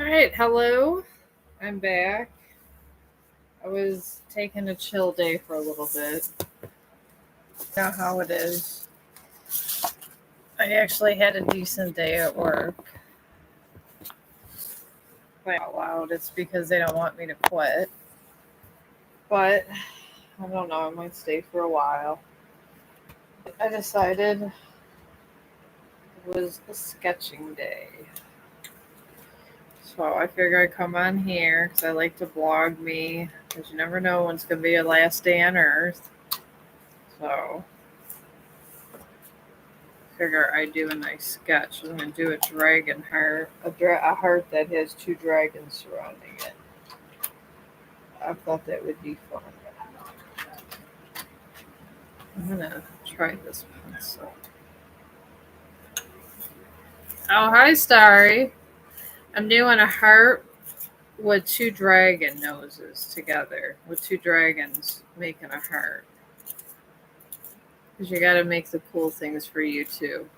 All right, hello. I'm back. I was taking a chill day for a little bit. You know how it is. I actually had a decent day at work. But out loud, it's because they don't want me to quit. But I don't know. I might stay for a while. I decided it was a sketching day, so I figure I come on here because I like to blog me. Because you never know when it's gonna be your last day on Earth. So figure I do a nice sketch. I'm gonna do a dragon heart, a heart that has two dragons surrounding it. I thought that would be fun. I'm gonna try this pencil. Oh, hi, Starry. I'm doing a heart with two dragon noses together, with two dragons making a heart. Because you gotta make the cool things for you too.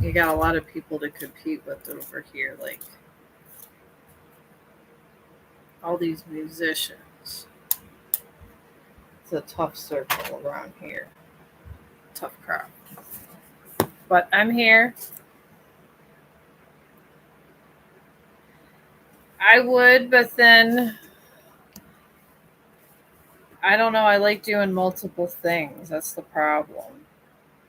You got a lot of people to compete with over here, like all these musicians. It's a tough circle around here. Tough crowd. But I'm here. I would, but then I don't know. I like doing multiple things. That's the problem.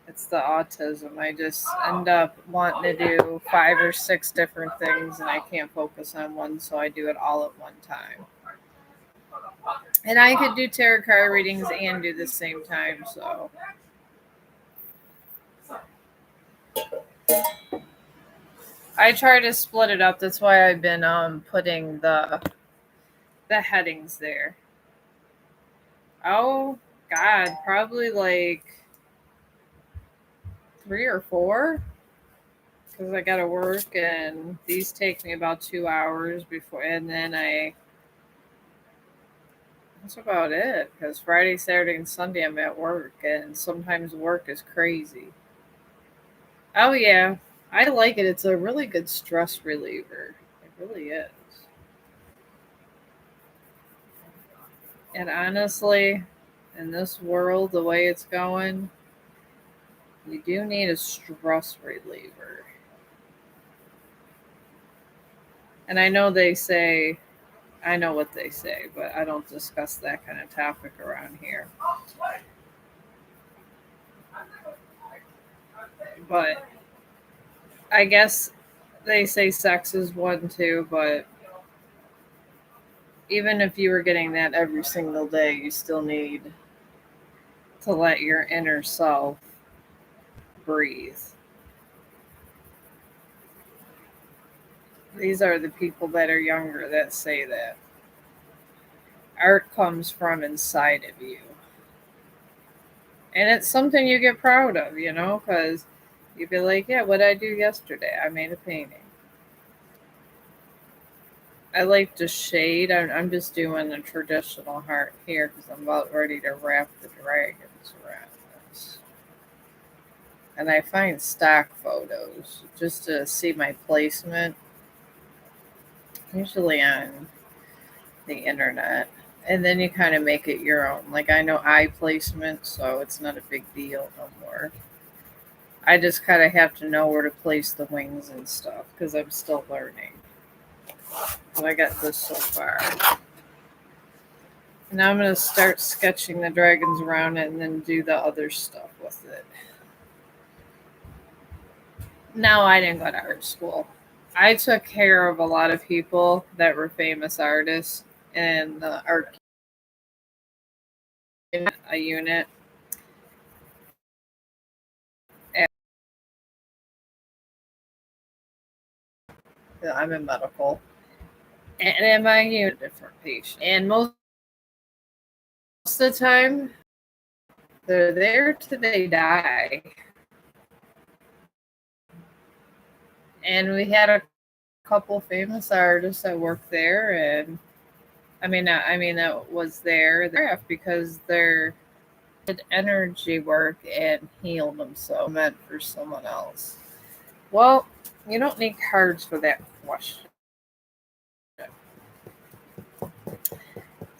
It's the autism. I just end up wanting to do 5 or 6 different things and I can't focus on one, so I do it all at one time. And I could do tarot card readings and do the same time, so I try to split it up. That's why I've been putting the headings there. Oh God, probably like 3 or 4 because I got to work and these take me about 2 hours before, and then that's about it because Friday, Saturday, and Sunday I'm at work, and sometimes work is crazy. Oh, yeah, I like it. It's a really good stress reliever. It really is. And honestly, in this world, the way it's going, you do need a stress reliever. And I know they say, I know what they say, but I don't discuss that kind of topic around here. But I guess they say sex is one too, but even if you were getting that every single day, you still need to let your inner self breathe. These are the people that are younger that say that. Art comes from inside of you. And it's something you get proud of, because you'd be like, yeah, what did I do yesterday? I made a painting. I like to shade. I'm just doing a traditional heart here because I'm about ready to wrap the dragons around this. And I find stock photos just to see my placement, usually on the internet. And then you kind of make it your own. Like I know eye placement, so it's not a big deal no more. I just kind of have to know where to place the wings and stuff because I'm still learning. So I got this so far. Now I'm going to start sketching the dragons around it and then do the other stuff with it. No, I didn't go to art school. I took care of a lot of people that were famous artists in the art a unit. I'm in medical. And in my unit, different patient. And most of the time, they're there till they die. And we had a couple famous artists that worked there, and I mean that was there because their energy work and heal themselves meant for someone else. Well, you don't need cards for that question.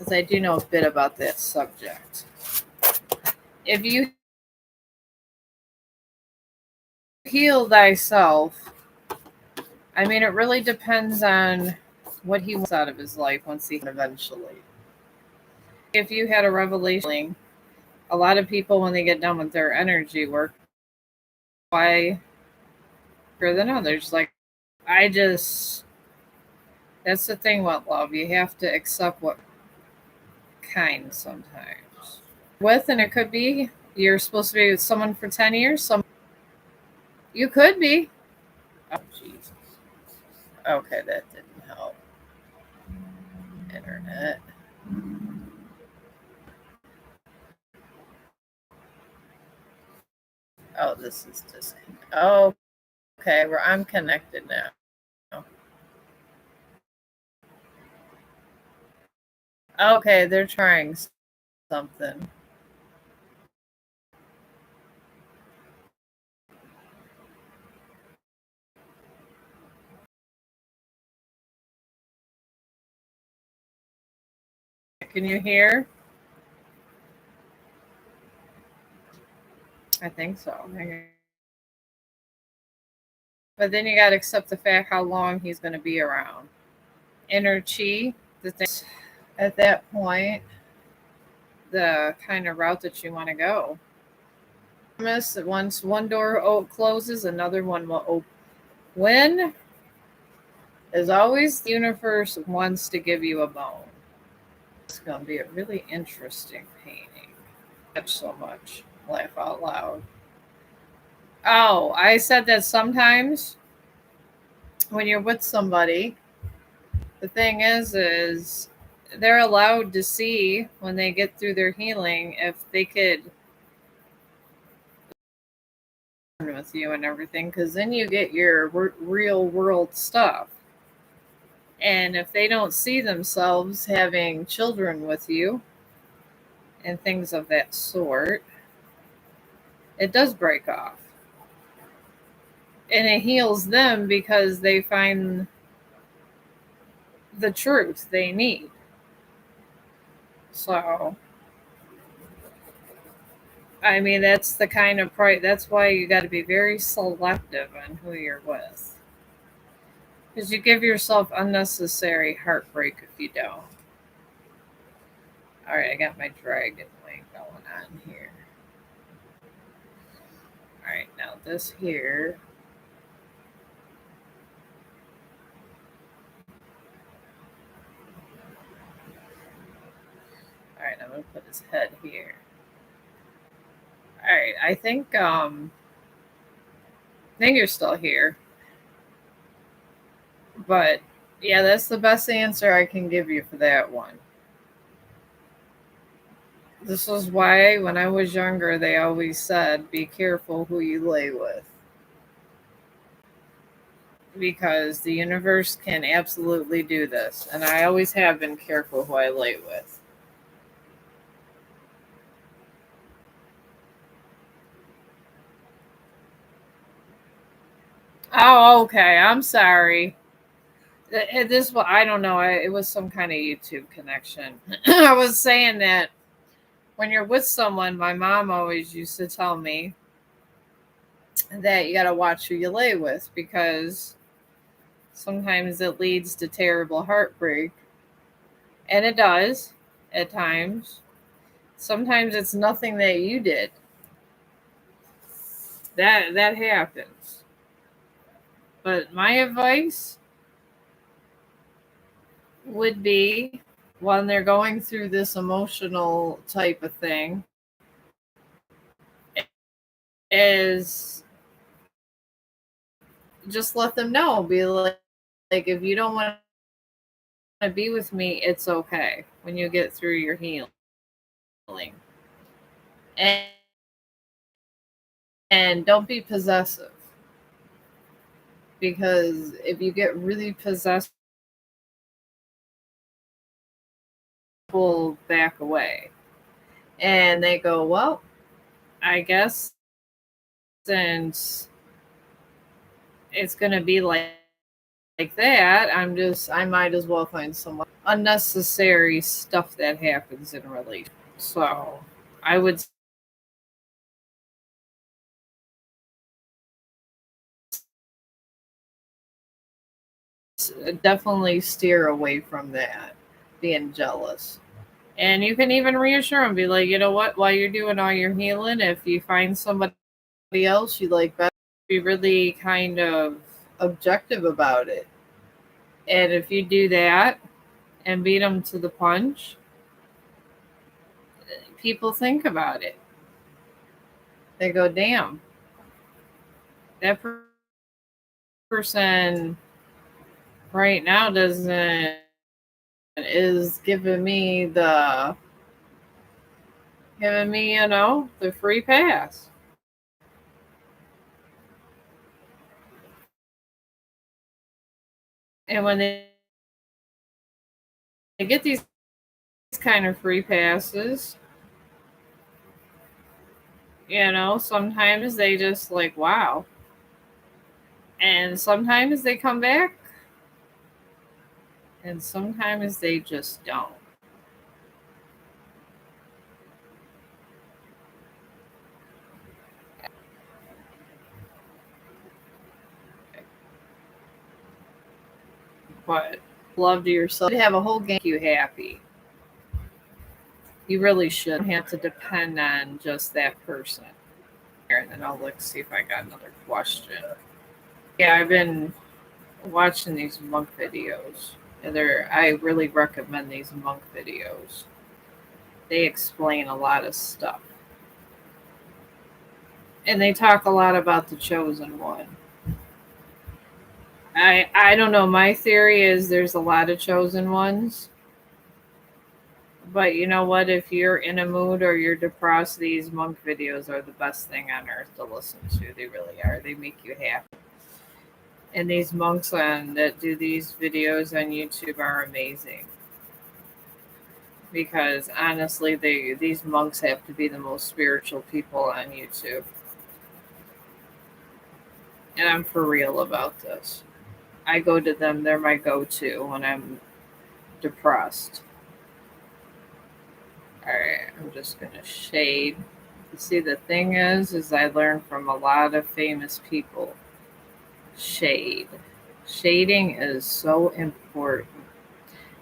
because I do know a bit about that subject. If you heal thyself, I mean, it really depends on what he wants out of his life once he eventually. If you had a revelation, a lot of people, when they get done with their energy work, why better than others? Like, I just, that's the thing with love. You have to accept what kind sometimes. With, and it could be you're supposed to be with someone for 10 years. You could be. Oh, Jesus. Okay, that didn't help. Internet. Oh, this is just. Oh, okay, where I'm connected now. Okay, they're trying something. Can you hear? I think so. But then you got to accept the fact how long he's going to be around. Inner chi, the thing at that point, the kind of route that you want to go. Promise that once one door closes, another one will open. When, as always, the universe wants to give you a bone. It's going to be a really interesting painting. Catch so much. Laugh out loud. Oh, I said that sometimes when you're with somebody, the thing is they're allowed to see when they get through their healing if they could with you and everything, because then you get your real world stuff. And if they don't see themselves having children with you and things of that sort, it does break off. And it heals them because they find the truth they need. So, I mean, that's the kind of price. That's why you got to be very selective on who you're with. Because you give yourself unnecessary heartbreak if you don't. All right, I got my dragon wing going on here. All right, now this here. All right, I'm gonna put his head here. All right, I think you're still here, but yeah, that's the best answer I can give you for that one. This is why when I was younger, they always said, be careful who you lay with. Because the universe can absolutely do this. And I always have been careful who I lay with. Oh, okay. I'm sorry. This, I don't know. It was some kind of YouTube connection. I was saying that when you're with someone, my mom always used to tell me that you got to watch who you lay with because sometimes it leads to terrible heartbreak. And it does at times. Sometimes it's nothing that you did. That happens. But my advice would be when they're going through this emotional type of thing is just let them know. Be like if you don't want to be with me, it's okay when you get through your healing. And and don't be possessive because if you get really possessed, people back away and they go, well, I guess since it's going to be like like that, I might as well find someone unnecessary stuff that happens in a relationship. So I would definitely steer away from that, being jealous. And you can even reassure them, be like, you know what, while you're doing all your healing, if you find somebody else you like better, be really kind of objective about it. And if you do that and beat them to the punch, people think about it. They go, damn, that person right now doesn't is giving me, the free pass. And when they get these kind of free passes, sometimes they just like, wow. And sometimes they come back, and sometimes they just don't. But love to yourself. You have a whole game you happy. You really shouldn't have to depend on just that person. Here, and then I'll look see if I got another question. Yeah, I've been watching these monk videos. And I really recommend these monk videos. They explain a lot of stuff. And they talk a lot about the chosen one. I don't know. My theory is there's a lot of chosen ones. But you know what? If you're in a mood or you're depressed, these monk videos are the best thing on earth to listen to. They really are. They make you happy. And these monks that do these videos on YouTube are amazing. Because honestly, these monks have to be the most spiritual people on YouTube. And I'm for real about this. I go to them, they're my go to when I'm depressed. Alright, I'm just gonna shade. You see, the thing is I learned from a lot of famous people. Shade. Shading is so important.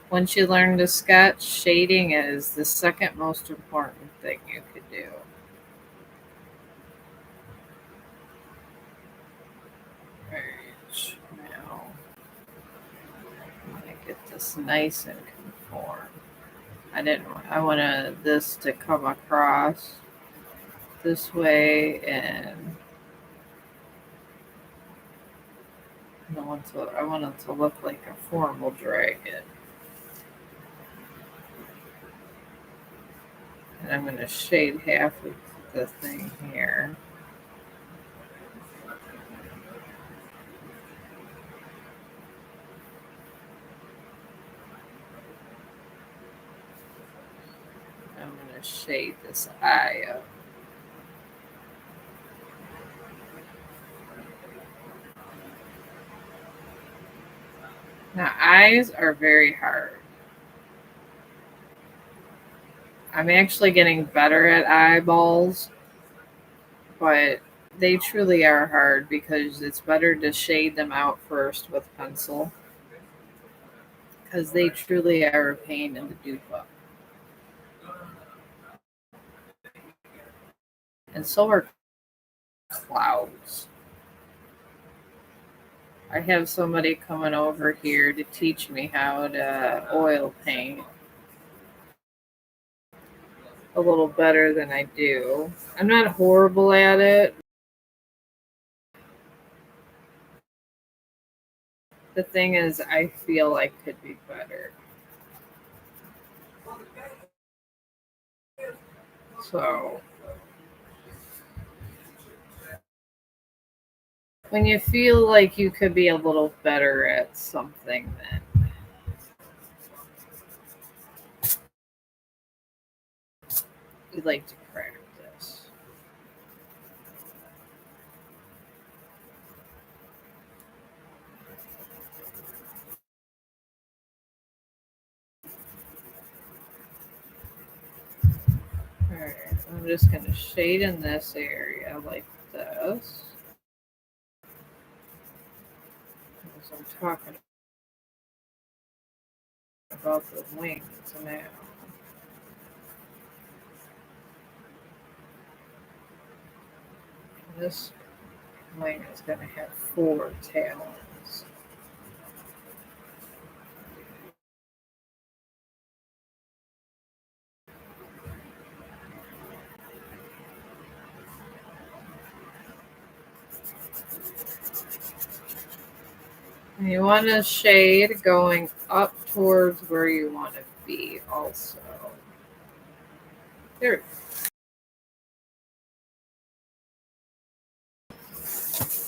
Once you learn to sketch, shading is the second most important thing you could do. Alright, now I'm gonna get this nice and conform. I wanted this to come across this way, and I want it to look like a formal dragon. And I'm going to shade half of the thing here. I'm going to shade this eye up. Now, eyes are very hard. I'm actually getting better at eyeballs, but they truly are hard because it's better to shade them out first with pencil because they truly are a pain in the dupa. And so are clouds. I have somebody coming over here to teach me how to oil paint a little better than I do. I'm not horrible at it. The thing is, I feel I could be better. So, when you feel like you could be a little better at something, then you like to practice. I'm just going to shade in this area like this. As I'm talking about the wings now. This wing is going to have 4 talons. And you want a shade going up towards where you want to be also. There.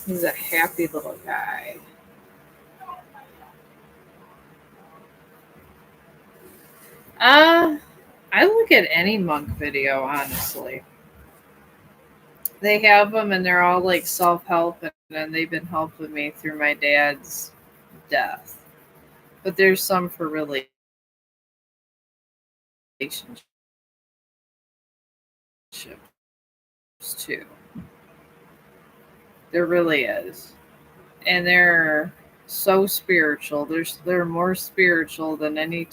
He's a happy little guy. I look at any monk video, honestly. They have them and they're all like self-help, and they've been helping me through my dad's death. But there's some for relationships too. There really is. And they're so spiritual. They're more spiritual than any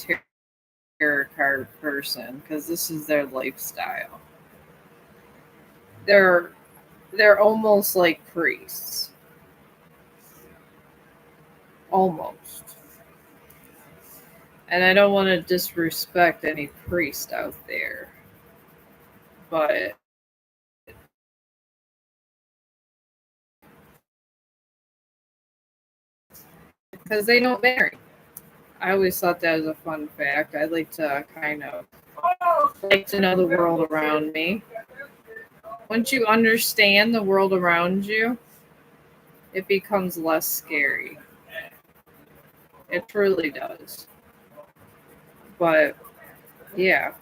tarot card person because this is their lifestyle. They're almost like priests. Almost. And I don't want to disrespect any priest out there. But because they don't marry. I always thought that was a fun fact. I like to kind of like to know the world around me. Once you understand the world around you, it becomes less scary. It truly does. But yeah,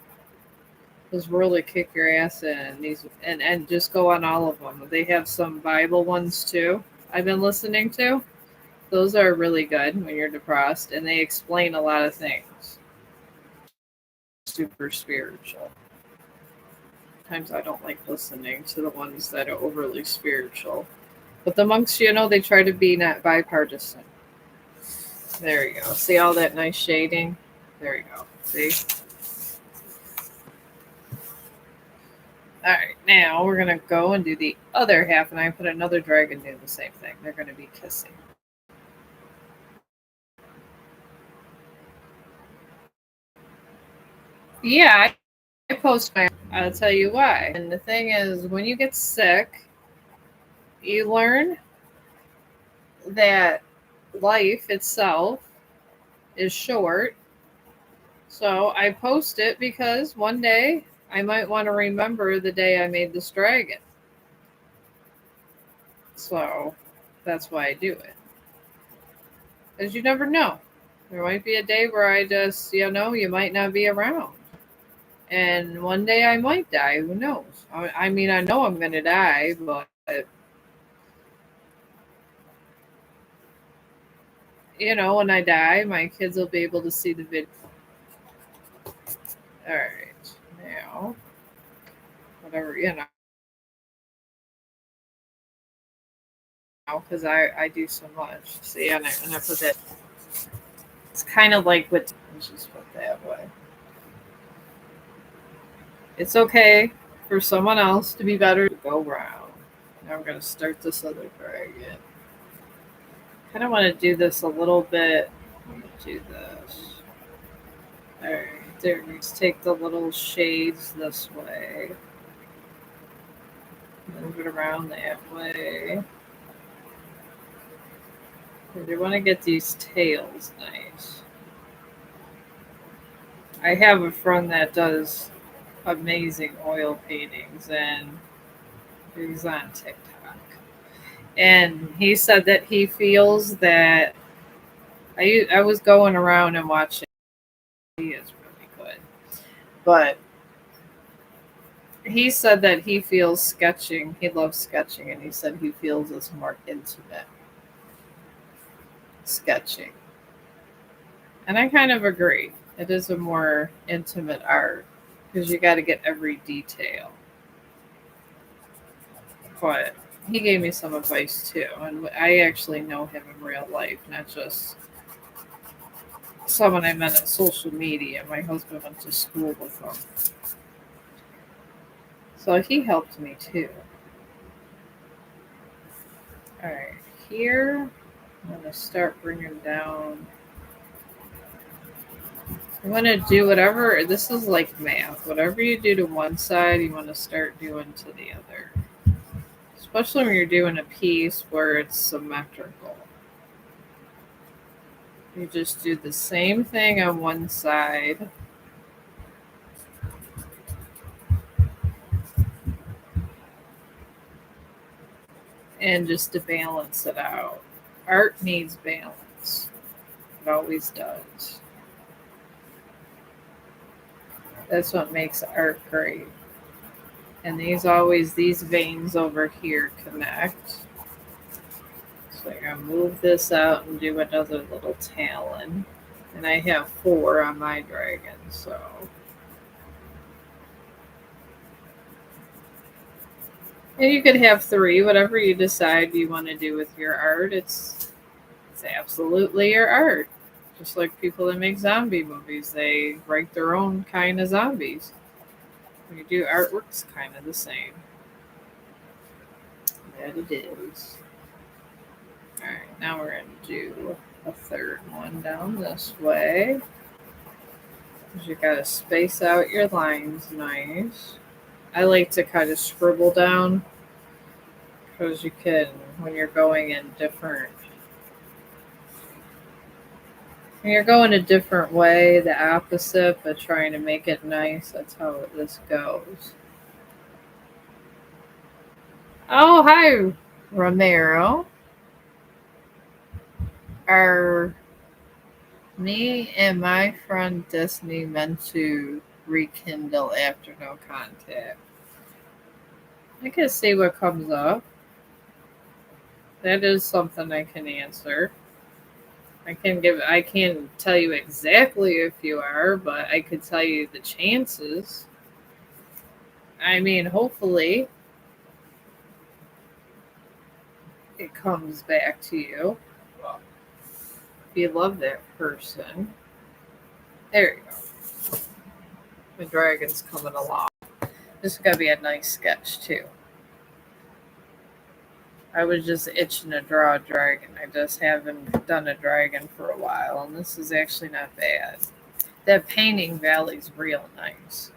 this world will kick your ass in, and these and just go on all of them. They have some Bible ones too. I've been listening to. Those are really good when you're depressed, and they explain a lot of things. Super spiritual. Sometimes I don't like listening to the ones that are overly spiritual. But the monks, they try to be not bipartisan. There you go. See all that nice shading? There you go. See? Alright, now we're going to go and do the other half, and I put another dragon doing the same thing. They're going to be kissing. Yeah, I post my... I'll tell you why. And the thing is, when you get sick, you learn that life itself is short. So I post it because one day I might want to remember the day I made this dragon. So that's why I do it. Because you never know. There might be a day where I just, you might not be around. And one day I might die. Who knows? I mean, I know I'm going to die, but when I die, my kids will be able to see the video. All right. Now, whatever, because I do so much. See, and I put it. It's kind of like what. Let's just put that way. It's okay for someone else to be better to go round. Now I'm gonna start this other dragon. Kind of want to do this a little bit. I'm gonna do this. All right, there. Let's take the little shades this way. Move it around that way. You want to get these tails nice. I have a friend that does amazing oil paintings, and he's on TikTok. And he said that he feels that I was going around and watching. He is really good, but he said that he feels sketching. He loves sketching, and he said he feels it's more intimate sketching. And I kind of agree. It is a more intimate art because you got to get every detail. But he gave me some advice too, and I actually know him in real life, not just someone I met on social media. My husband went to school with him, so he helped me too. All right, here I'm going to start bringing down. You want to do whatever, this is like math. Whatever you do to one side, you want to start doing to the other. Especially when you're doing a piece where it's symmetrical. You just do the same thing on one side. And just to balance it out. Art needs balance. It always does. That's what makes art great. And these veins over here connect. So I'm going to move this out and do another little talon. And I have 4 on my dragon, so. And you could have 3, whatever you decide you want to do with your art. It's absolutely your art. Just like people that make zombie movies, they write their own kind of zombies. When you do artwork, it's kind of the same. That it is. Alright, now we're going to do a third one down this way. You got to space out your lines nice. I like to kind of scribble down because you can, when you're going in different, when you're going a different way, the opposite, but trying to make it nice, that's how this goes. Oh, hi, Romero. Are me and my friend Disney meant to rekindle after no contact? I can see what comes up. That is something I can answer. I can't tell you exactly if you are, but I could tell you the chances. I mean, hopefully it comes back to you. If you love that person. There you go. The dragon's coming along. This is going to be a nice sketch, too. I was just itching to draw a dragon. I just haven't done a dragon for a while, and this is actually not bad. That painting valley's real nice.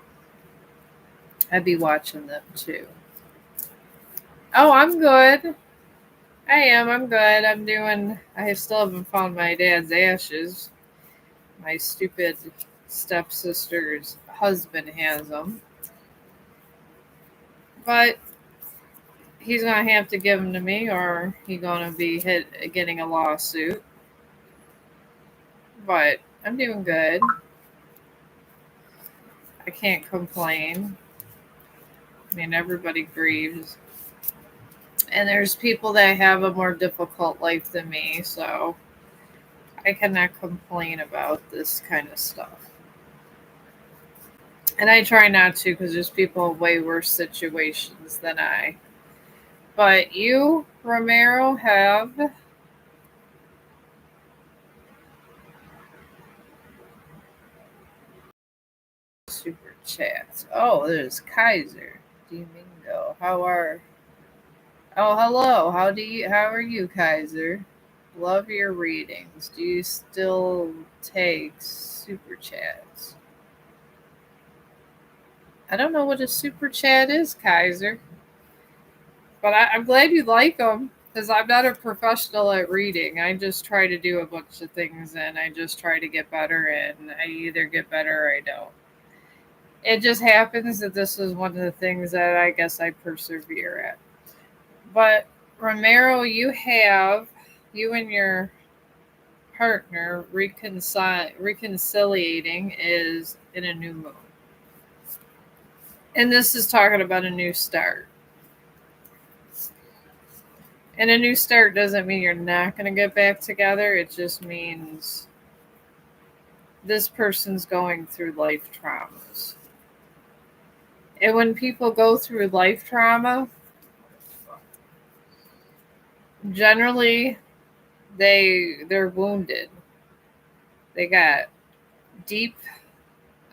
I'd be watching them, too. Oh, I'm good. I'm good. I still haven't found my dad's ashes. My stupid stepsister's husband has them. But he's going to have to give them to me or he's going to be getting a lawsuit. But I'm doing good. I can't complain. I mean, everybody grieves. And there's people that have a more difficult life than me, so I cannot complain about this kind of stuff. And I try not to because there's people in way worse situations than I. But you, Romero, have super chats. Oh, there's Kaiser Domingo. Oh, hello. How are you, Kaiser? Love your readings. Do you still take super chats? I don't know what a super chat is, Kaiser. But I'm glad you like them because I'm not a professional at reading. I just try to do a bunch of things and I just try to get better and I either get better or I don't. It just happens that this is one of the things that I guess I persevere at. But Romero, you and your partner reconciliating is in a new moon. And this is talking about a new start. And a new start doesn't mean you're not going to get back together. It just means this person's going through life traumas. And when people go through life trauma, Generally, they're wounded. They got deep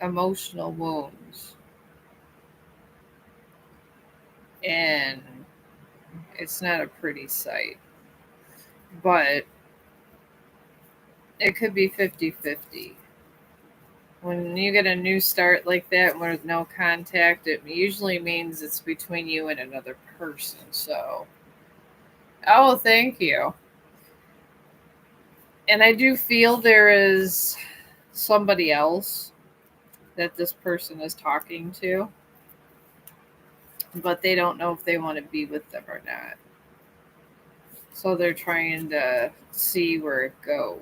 emotional wounds, and it's not a pretty sight. But it could be 50-50. When you get a new start like that with no contact, it usually means it's between you and another person. So, oh, thank you. And I do feel there is somebody else that this person is talking to, but they don't know if they want to be with them or not. So they're trying to see where it goes.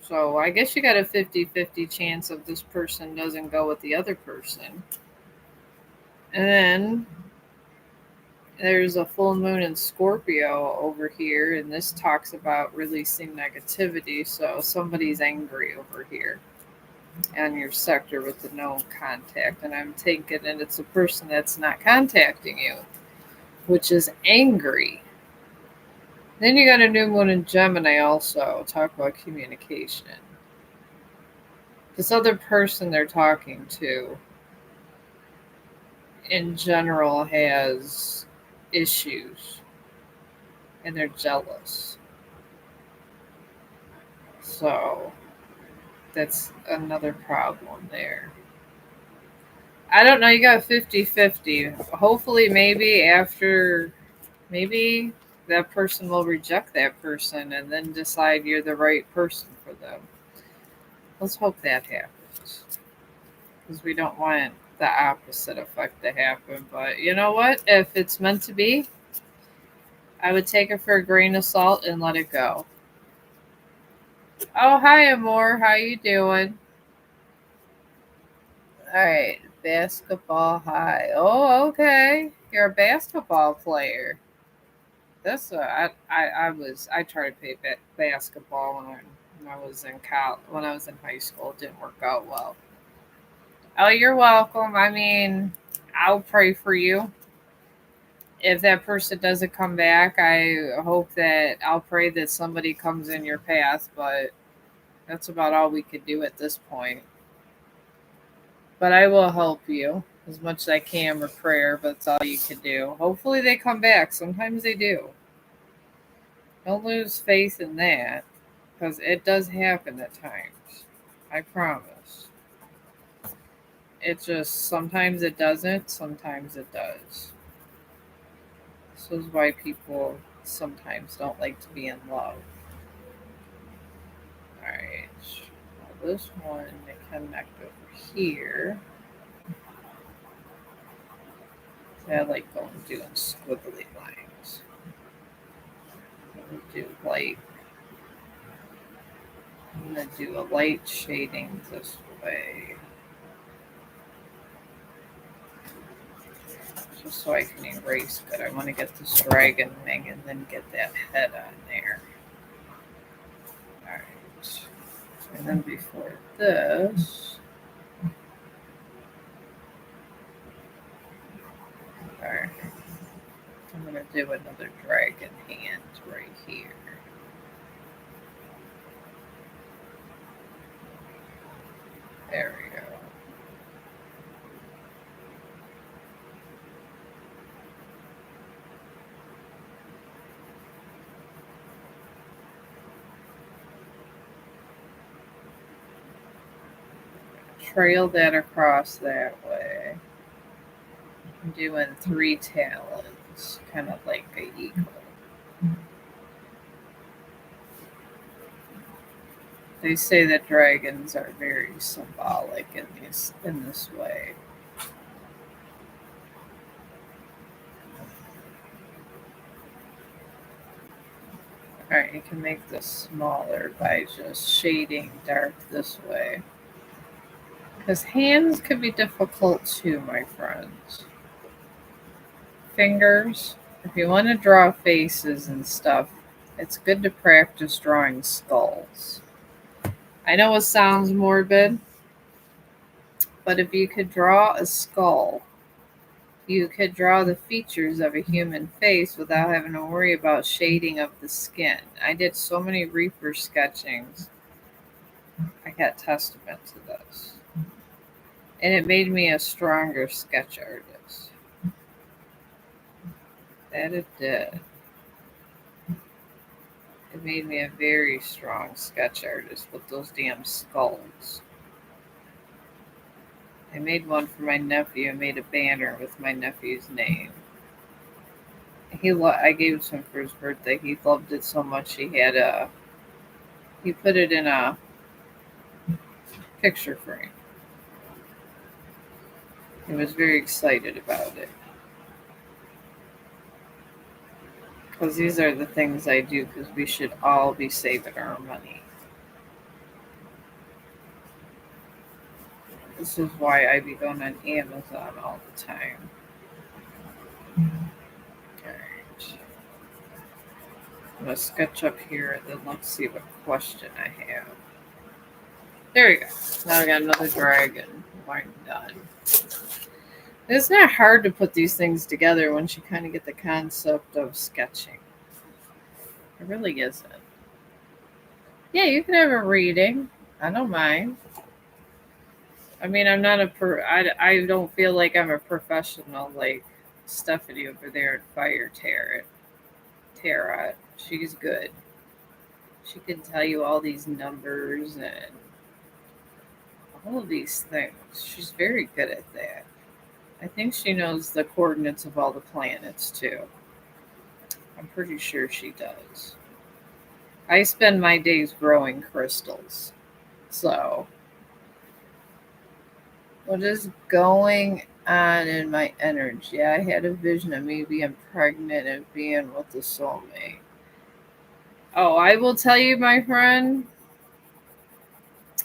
So I guess you got a 50-50 chance of this person doesn't go with the other person. And then there's a full moon in Scorpio over here, and this talks about releasing negativity. So somebody's angry over here on your sector with the no contact. And I'm taking it it's a person that's not contacting you, which is angry. Then you got a new moon in Gemini also, talk about communication. This other person they're talking to in general has issues and they're jealous. So that's another problem there. I don't know, you got 50-50. Hopefully maybe that person will reject that person and then decide you're the right person for them. Let's hope that happens. Because we don't want the opposite effect to happen. But you know what? If it's meant to be, I would take it for a grain of salt and let it go. Oh, hi, Amor. How you doing? All right, basketball high. Oh, okay. You're a basketball player. That's I tried to play basketball when I was in when I was in high school. It didn't work out well. Oh, you're welcome. I mean, I'll pray for you. If that person doesn't come back, I hope that I'll pray that somebody comes in your path, but that's about all we could do at this point. But I will help you as much as I can with prayer, but that's all you can do. Hopefully they come back. Sometimes they do. Don't lose faith in that because it does happen at times. I promise. It just sometimes it doesn't, sometimes it does. This is why people sometimes don't like to be in love. Alright. Well, this one they connect over here. I like doing squiggly lines. I'm gonna do a light shading this way. Just so I can erase good. I want to get this dragon thing and then get that head on there. Alright. And then before this. Alright. I'm gonna do another dragon hand right here. There we go. Trail that across that way. I'm doing 3 talons, kind of like a eagle. They say that dragons are very symbolic in this way. Alright, you can make this smaller by just shading dark this way. Because hands can be difficult too, my friends. Fingers, if you want to draw faces and stuff, it's good to practice drawing skulls. I know it sounds morbid, but if you could draw a skull You could draw the features of a human face without having to worry about shading of the skin. I did so many Reaper sketchings. I got testament to this. And it made me a stronger sketch artist. That it did. It made me a very strong sketch artist with those damn skulls. I made one for my nephew. I made a banner with my nephew's name. I gave it to him for his birthday. He loved it so much he put it in a picture frame. He was very excited about it. Because these are the things I do because we should all be saving our money. This is why I be going on Amazon all the time. Alright. I'm going to sketch up here and then let's see what question I have. There we go. Now I got another dragon. I'm done. It's not hard to put these things together once you kind of get the concept of sketching. It really isn't. Yeah, you can have a reading. I don't mind. I mean, I'm not I don't feel like I'm a professional like Stephanie over there at Fire Tarot. She's good. She can tell you all these numbers and all of these things. She's very good at that. I think she knows the coordinates of all the planets too. I'm pretty sure she does. I spend my days growing crystals. So, what is going on in my energy? I had a vision of me being pregnant and being with the soulmate. Oh, I will tell you, my friend,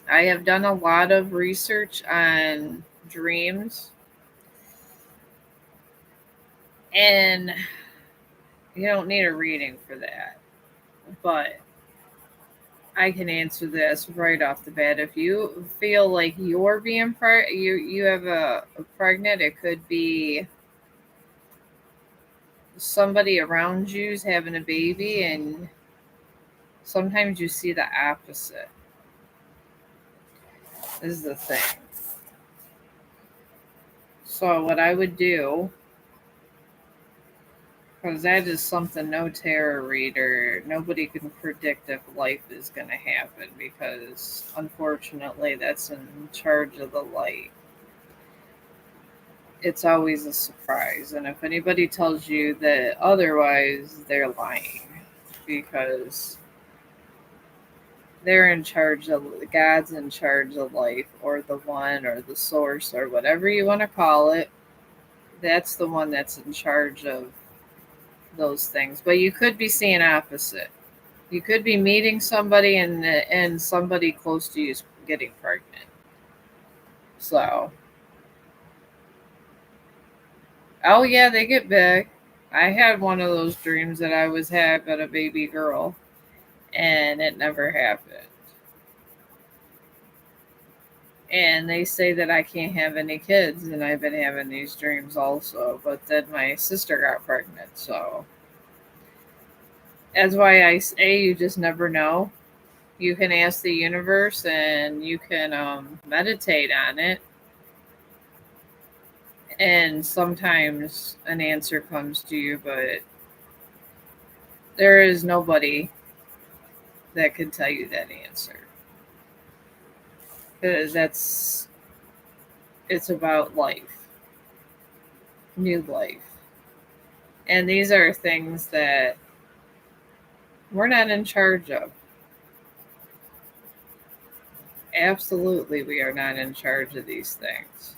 I have done a lot of research on dreams. And you don't need a reading for that. But I can answer this right off the bat. If you feel like you're being you have a pregnant, it could be somebody around you's having a baby, and sometimes you see the opposite. This is the thing. So what I would do, because that is something no tarot reader, nobody can predict if life is going to happen, because unfortunately that's in charge of the light. It's always a surprise, and if anybody tells you that otherwise, they're lying, because they're in charge of, God's in charge of life, or the one, or the source, or whatever you want to call it. That's the one that's in charge of those things. But you could be seeing opposite. You could be meeting somebody and somebody close to you is getting pregnant. So, oh yeah, they get big. I had one of those dreams that I was having a baby girl, and it never happened. And they say that I can't have any kids, and I've been having these dreams also. But then my sister got pregnant, so that's why I say you just never know. You can ask the universe, and you can meditate on it, and sometimes an answer comes to you, but there is nobody that can tell you that answer, because it's about life, new life. And these are things that we're not in charge of. Absolutely, we are not in charge of these things.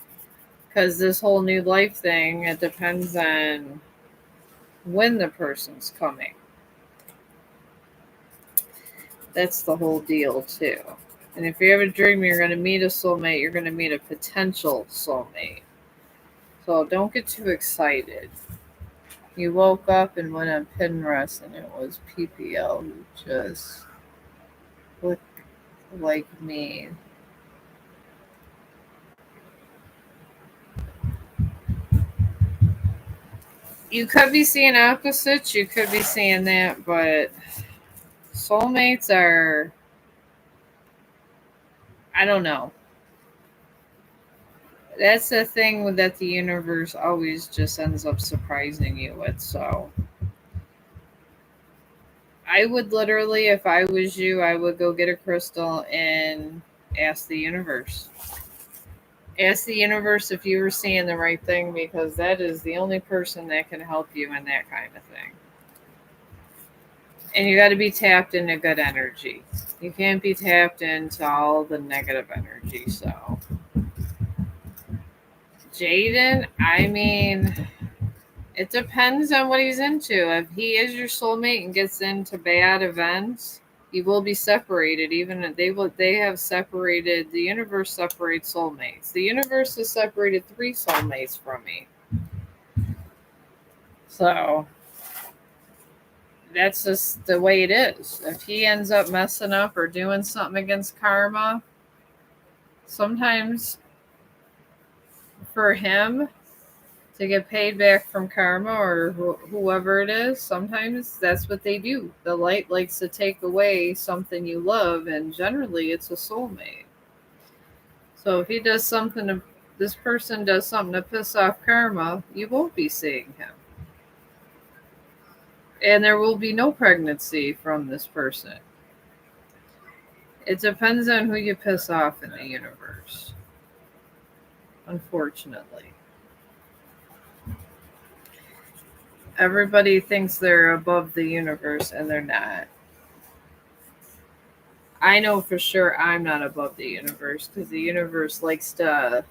Because this whole new life thing, it depends on when the person's coming. That's the whole deal, too. And if you have a dream you're going to meet a soulmate, you're going to meet a potential soulmate. So don't get too excited. You woke up and went on Pinterest, and it was PPL who just looked like me. You could be seeing opposites, you could be seeing that, but soulmates are, I don't know. That's the thing that the universe always just ends up surprising you with. So I would literally, if I was you, I would go get a crystal and ask the universe. Ask the universe if you were seeing the right thing, because that is the only person that can help you in that kind of thing. And you got to be tapped into good energy. You can't be tapped into all the negative energy. So, Jaden, I mean, it depends on what he's into. If he is your soulmate and gets into bad events, you will be separated. Even if they have separated. The universe separates soulmates. The universe has separated 3 soulmates from me. So that's just the way it is. If he ends up messing up or doing something against karma, sometimes for him to get paid back from karma or whoever it is, sometimes that's what they do. The light likes to take away something you love, and generally it's a soulmate. So if he does something to, this person does something to piss off karma, you won't be seeing him. And there will be no pregnancy from this person. It depends on who you piss off in the universe, unfortunately. Everybody thinks they're above the universe, and they're not. I know for sure I'm not above the universe, because the universe likes to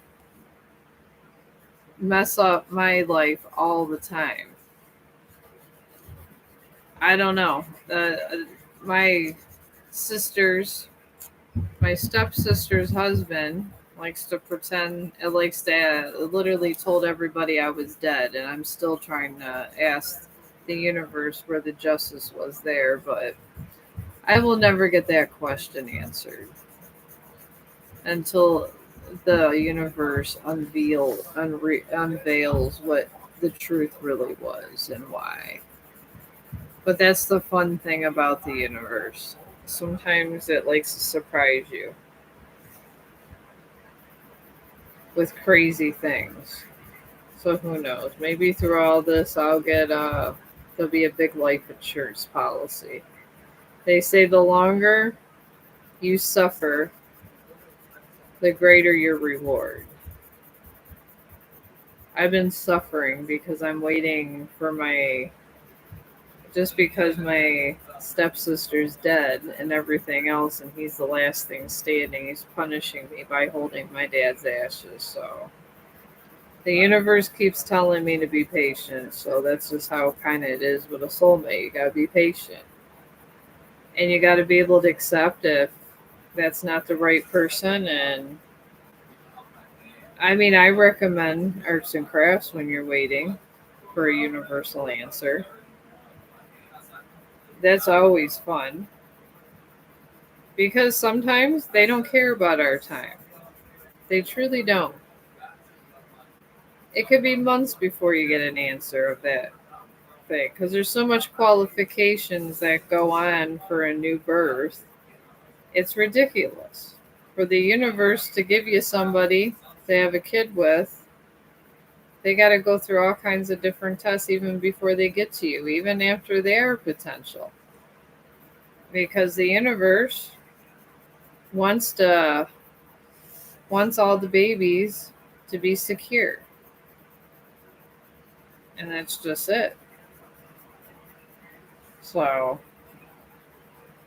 mess up my life all the time. I don't know. My sister's, my stepsister's husband likes to pretend, it likes to, literally told everybody I was dead, and I'm still trying to ask the universe where the justice was there, but I will never get that question answered until the universe unveils what the truth really was and why. But that's the fun thing about the universe. Sometimes it likes to surprise you with crazy things. So who knows? Maybe through all this, I'll get there'll be a big life insurance policy. They say the longer you suffer, the greater your reward. I've been suffering because I'm waiting for just because my stepsister's dead and everything else, and he's the last thing standing. He's punishing me by holding my dad's ashes. So the universe keeps telling me to be patient. So that's just how kind of it is with a soulmate. You gotta be patient, and you gotta be able to accept if that's not the right person. And I mean, I recommend arts and crafts when you're waiting for a universal answer. That's always fun, because sometimes they don't care about our time. They truly don't. It could be months before you get an answer of that thing, because there's so much qualifications that go on for a new birth. It's ridiculous. For the universe to give you somebody to have a kid with, they got to go through all kinds of different tests even before they get to you, even after their potential. Because the universe wants all the babies to be secure. And that's just it. So,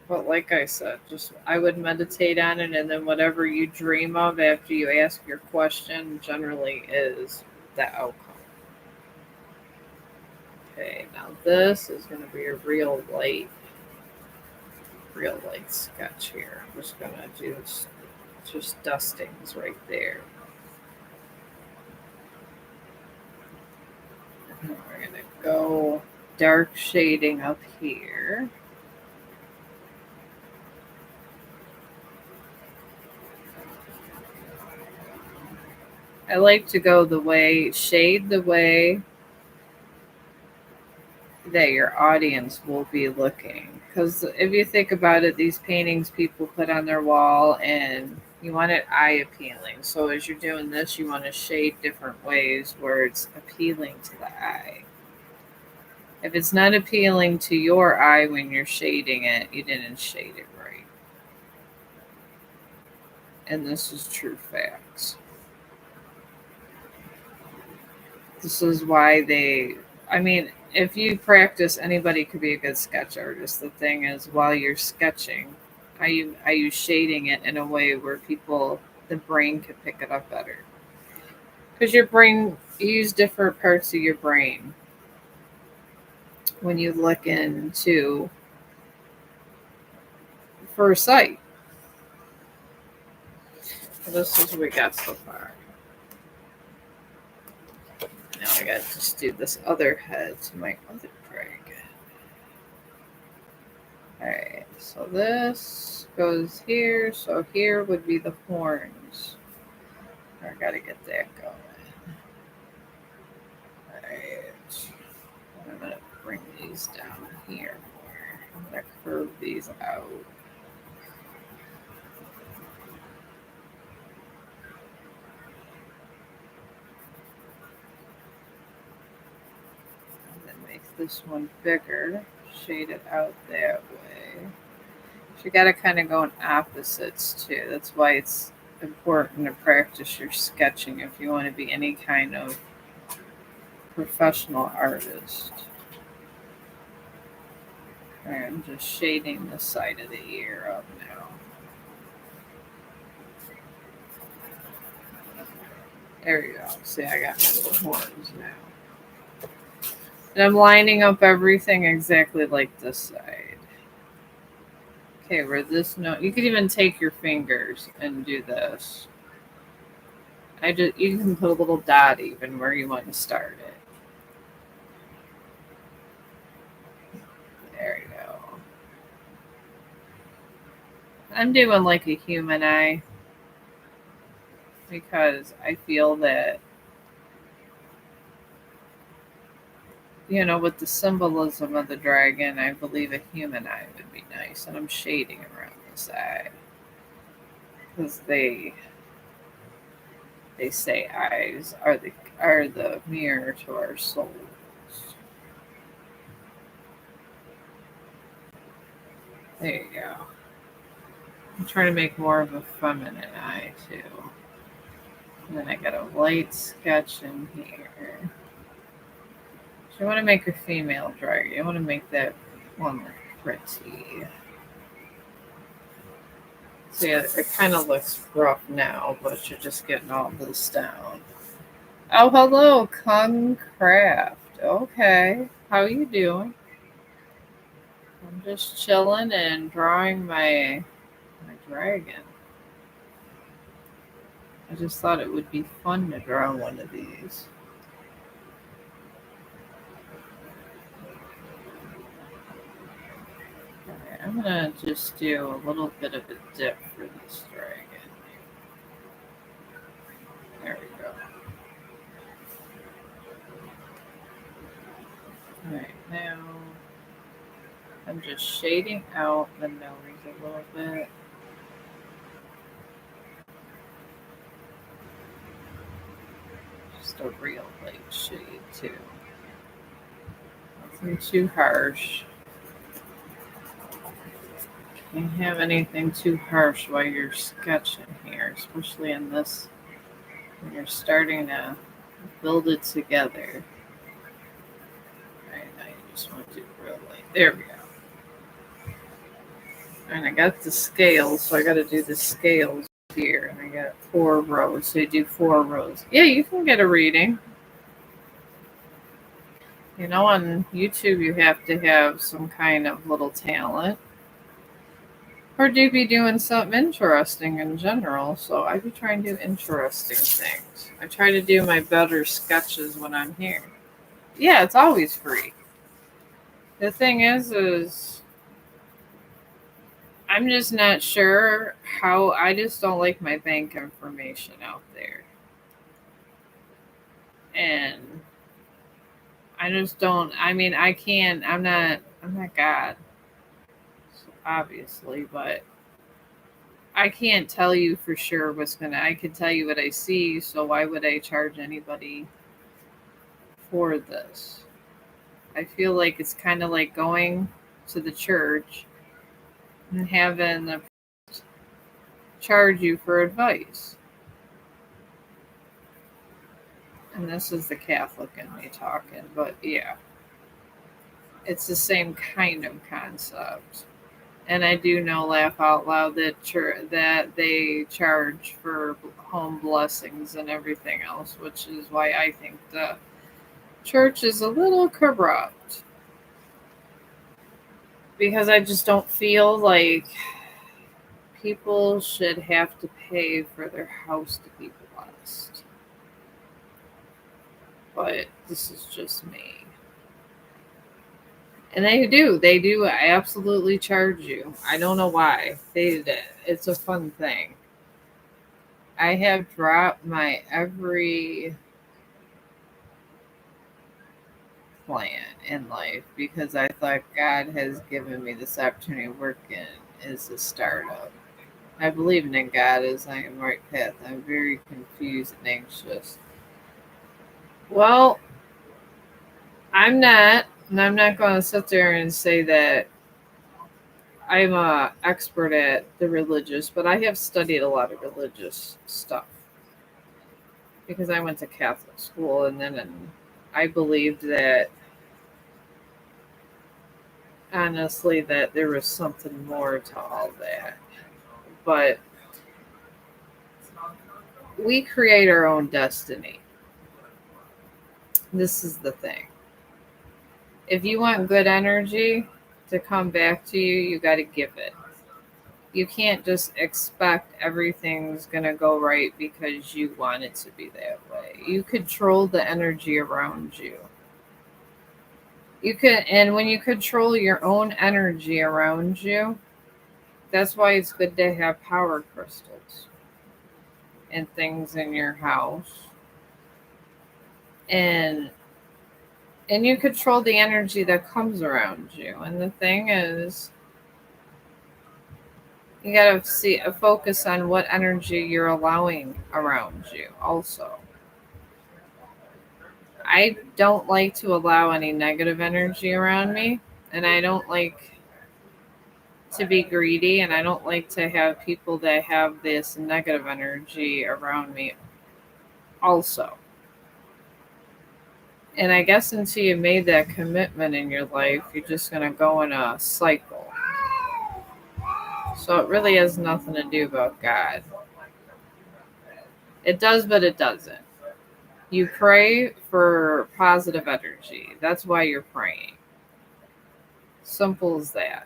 but like I said, just I would meditate on it, and then whatever you dream of after you ask your question generally is the outcome. Okay, now this is going to be a real light sketch here. I'm just going to do just dustings right there. And we're going to go dark shading up here. I like to go shade the way that your audience will be looking. Because if you think about it, these paintings people put on their wall and you want it eye appealing. So as you're doing this, you want to shade different ways where it's appealing to the eye. If it's not appealing to your eye when you're shading it, you didn't shade it right. And this is true facts. This is why if you practice, anybody could be a good sketch artist. The thing is, while you're sketching, are you shading it in a way where the brain could pick it up better? Because your brain, you use different parts of your brain when you look into for sight. This is what we got so far. Now I got to just do this other head to my other dragon. Alright, so this goes here. So here would be the horns. I gotta get that going. Alright. I'm gonna bring these down here more. I'm gonna curve these out. And then make this one bigger. Shade it out that way. You gotta kind of go in opposites too. That's why it's important to practice your sketching if you want to be any kind of professional artist. Alright, I'm just shading the side of the ear up now. There you go. See, I got my little horns now. And I'm lining up everything exactly like this side. Okay, where this note, you could even take your fingers and do this. You can put a little dot even where you want to start it. There you go. I'm doing like a human eye because I feel that, with the symbolism of the dragon, I believe a human eye would be nice. And I'm shading around this eye because they say eyes are the mirror to our souls. There you go. I'm trying to make more of a feminine eye too. And then I got a light sketch in here. So you want to make a female dragon. You want to make that one look pretty. See, it kind of looks rough now, but you're just getting all this down. Oh, hello, Kung Craft. Okay, how you doing? I'm just chilling and drawing my dragon. I just thought it would be fun to draw one of these. Alright, I'm gonna just do a little bit of a dip for this dragon. There we go. Alright, now I'm just shading out the nose a little bit. Just a real light shade too. Nothing too harsh. Can't have anything too harsh while you're sketching here, especially in this when you're starting to build it together. Alright, now you just want to do real light. There we go. And I got the scales, so I got to do the scales here. And I got 4 rows, so you do 4 rows. Yeah, you can get a reading. On YouTube, you have to have some kind of little talent. Or do be doing something interesting in general. So I be trying to do interesting things. I try to do my better sketches when I'm here. Yeah, it's always free. The thing is I'm just not sure how. I just don't like my bank information out there. And I just don't. I mean, I can't. I'm not God, obviously, but I can't tell you for sure what's gonna. I can tell you what I see. So why would I charge anybody for this? I feel like it's kind of like going to the church and having them charge you for advice. And this is the Catholic in me talking, but yeah, it's the same kind of concept. And I do know, laugh out loud, that that they charge for home blessings and everything else, which is why I think the church is a little corrupt. Because I just don't feel like people should have to pay for their house to be blessed. But this is just me. And they do absolutely charge you. I don't know why. It's a fun thing. I have dropped my every plan in life because I thought God has given me this opportunity to work in as a startup. I believe in God as I am right path. I'm very confused and anxious. Well, I'm not, and I'm not going to sit there and say that I'm a expert at the religious, but I have studied a lot of religious stuff because I went to Catholic school, and I believed that honestly that there was something more to all that. But we create our own destiny. This is the thing. If you want good energy to come back to you, you got to give it. You can't just expect everything's going to go right because you want it to be that way. You control the energy around you. And when you control your own energy around you, that's why it's good to have power crystals and things in your house. And you control the energy that comes around you. And the thing is, you got to see a focus on what energy you're allowing around you also. I don't like to allow any negative energy around me, and I don't like to be greedy, and I don't like to have people that have this negative energy around me also. And I guess until you made that commitment in your life, you're just going to go in a cycle. So it really has nothing to do about God. It does, but it doesn't. You pray for positive energy. That's why you're praying. Simple as that.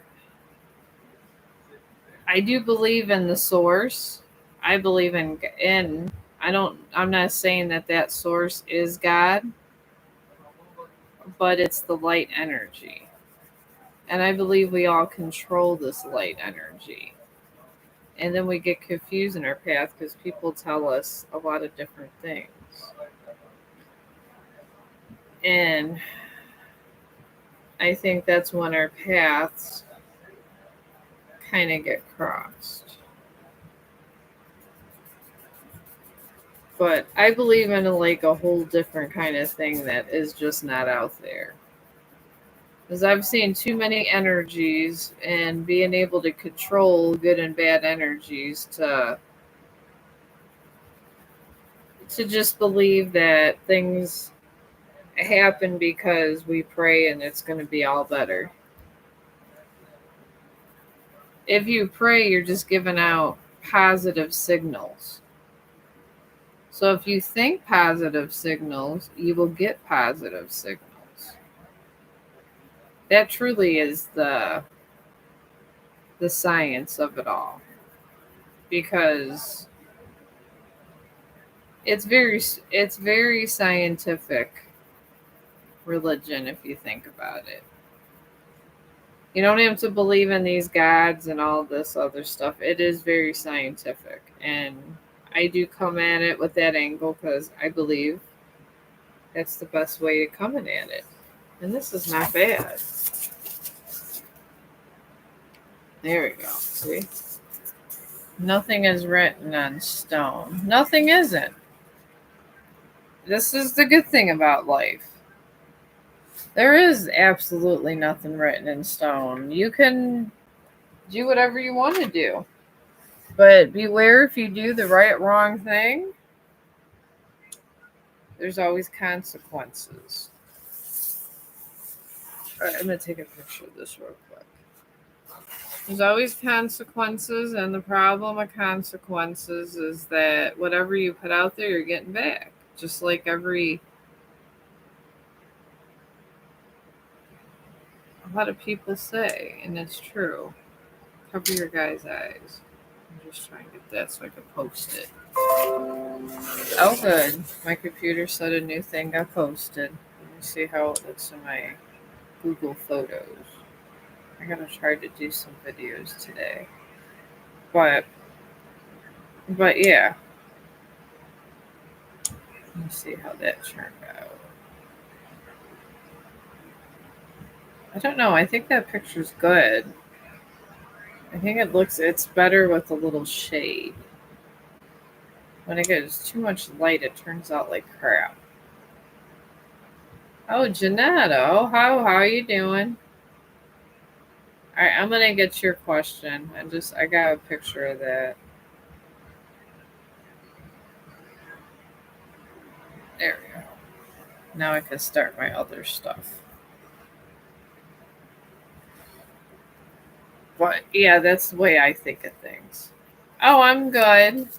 I do believe in the source. I believe in I'm not saying that that source is God, but it's the light energy. And I believe we all control this light energy. And then we get confused in our path because people tell us a lot of different things. And I think that's when our paths kind of get crossed. But I believe in like a whole different kind of thing that is just not out there. Because I've seen too many energies, and being able to control good and bad energies to just believe that things happen because we pray and it's going to be all better. If you pray, you're just giving out positive signals. So if you think positive signals, you will get positive signals. That truly is the science of it all, because it's very scientific religion if you think about it. You don't have to believe in these gods and all this other stuff. It is very scientific, and I do come at it with that angle because I believe that's the best way to come in at it. And this is not bad. There we go. See? Nothing is written on stone. Nothing isn't. This is the good thing about life. There is absolutely nothing written in stone. You can do whatever you want to do. But beware, if you do the right wrong thing, there's always consequences. All right, I'm going to take a picture of this real quick. There's always consequences, and the problem with consequences is that whatever you put out there, you're getting back. Just like a lot of people say, and it's true. Cover your guy's eyes. I'm just trying to get that so I can post it. Oh, good. My computer said a new thing got posted. Let me see how it looks in my Google Photos. I'm going to try to do some videos today. But yeah. Let me see how that turned out. I don't know. I think that picture's good. I think it's better with a little shade. When it gets too much light, it turns out like crap. Oh, Janetto, how are you doing? All right, I'm gonna get your question. I got a picture of that. There we go. Now I can start my other stuff. But yeah, that's the way I think of things. Oh, I'm good.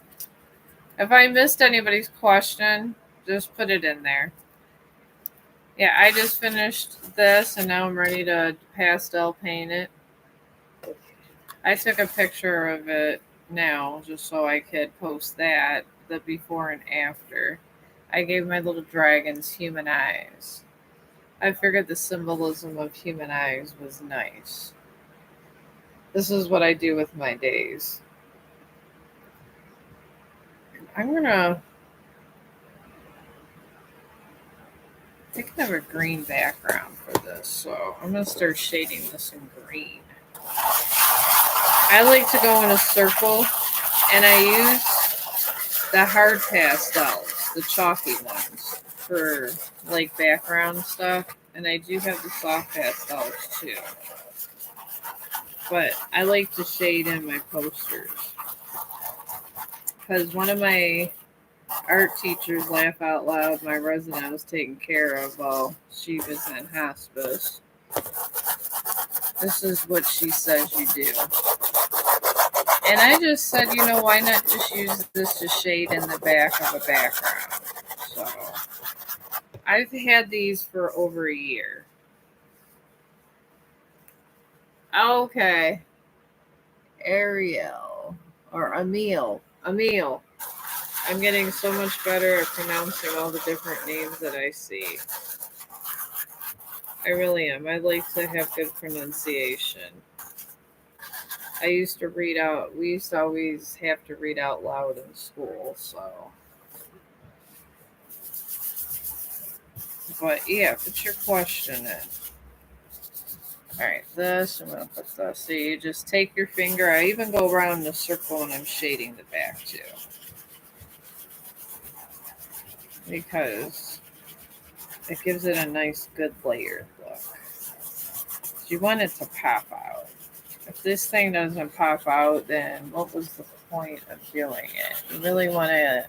If I missed anybody's question, just put it in there. Yeah, I just finished this and now I'm ready to pastel paint it. I took a picture of it now just so I could post that, the before and after. I gave my little dragons human eyes. I figured the symbolism of human eyes was nice. This is what I do with my days. I'm gonna. I can have a green background for this, so I'm gonna start shading this in green. I like to go in a circle, and I use the hard pastels, the chalky ones, for like background stuff, and I do have the soft pastels too. But I like to shade in my posters because one of my art teachers, laugh out loud, my resident I was taking care of while she was in hospice. This is what she says you do. And I just said, why not just use this to shade in the back of a background? So I've had these for over a year. Okay. Ariel or Emil. Emil. I'm getting so much better at pronouncing all the different names that I see. I really am. I like to have good pronunciation. We used to always have to read out loud in school, so. But yeah, put your question in. Alright, I'm going to put this. So you just take your finger. I even go around the circle and I'm shading the back too. Because it gives it a nice, good layered look. So you want it to pop out. If this thing doesn't pop out, then what was the point of doing it? You really want to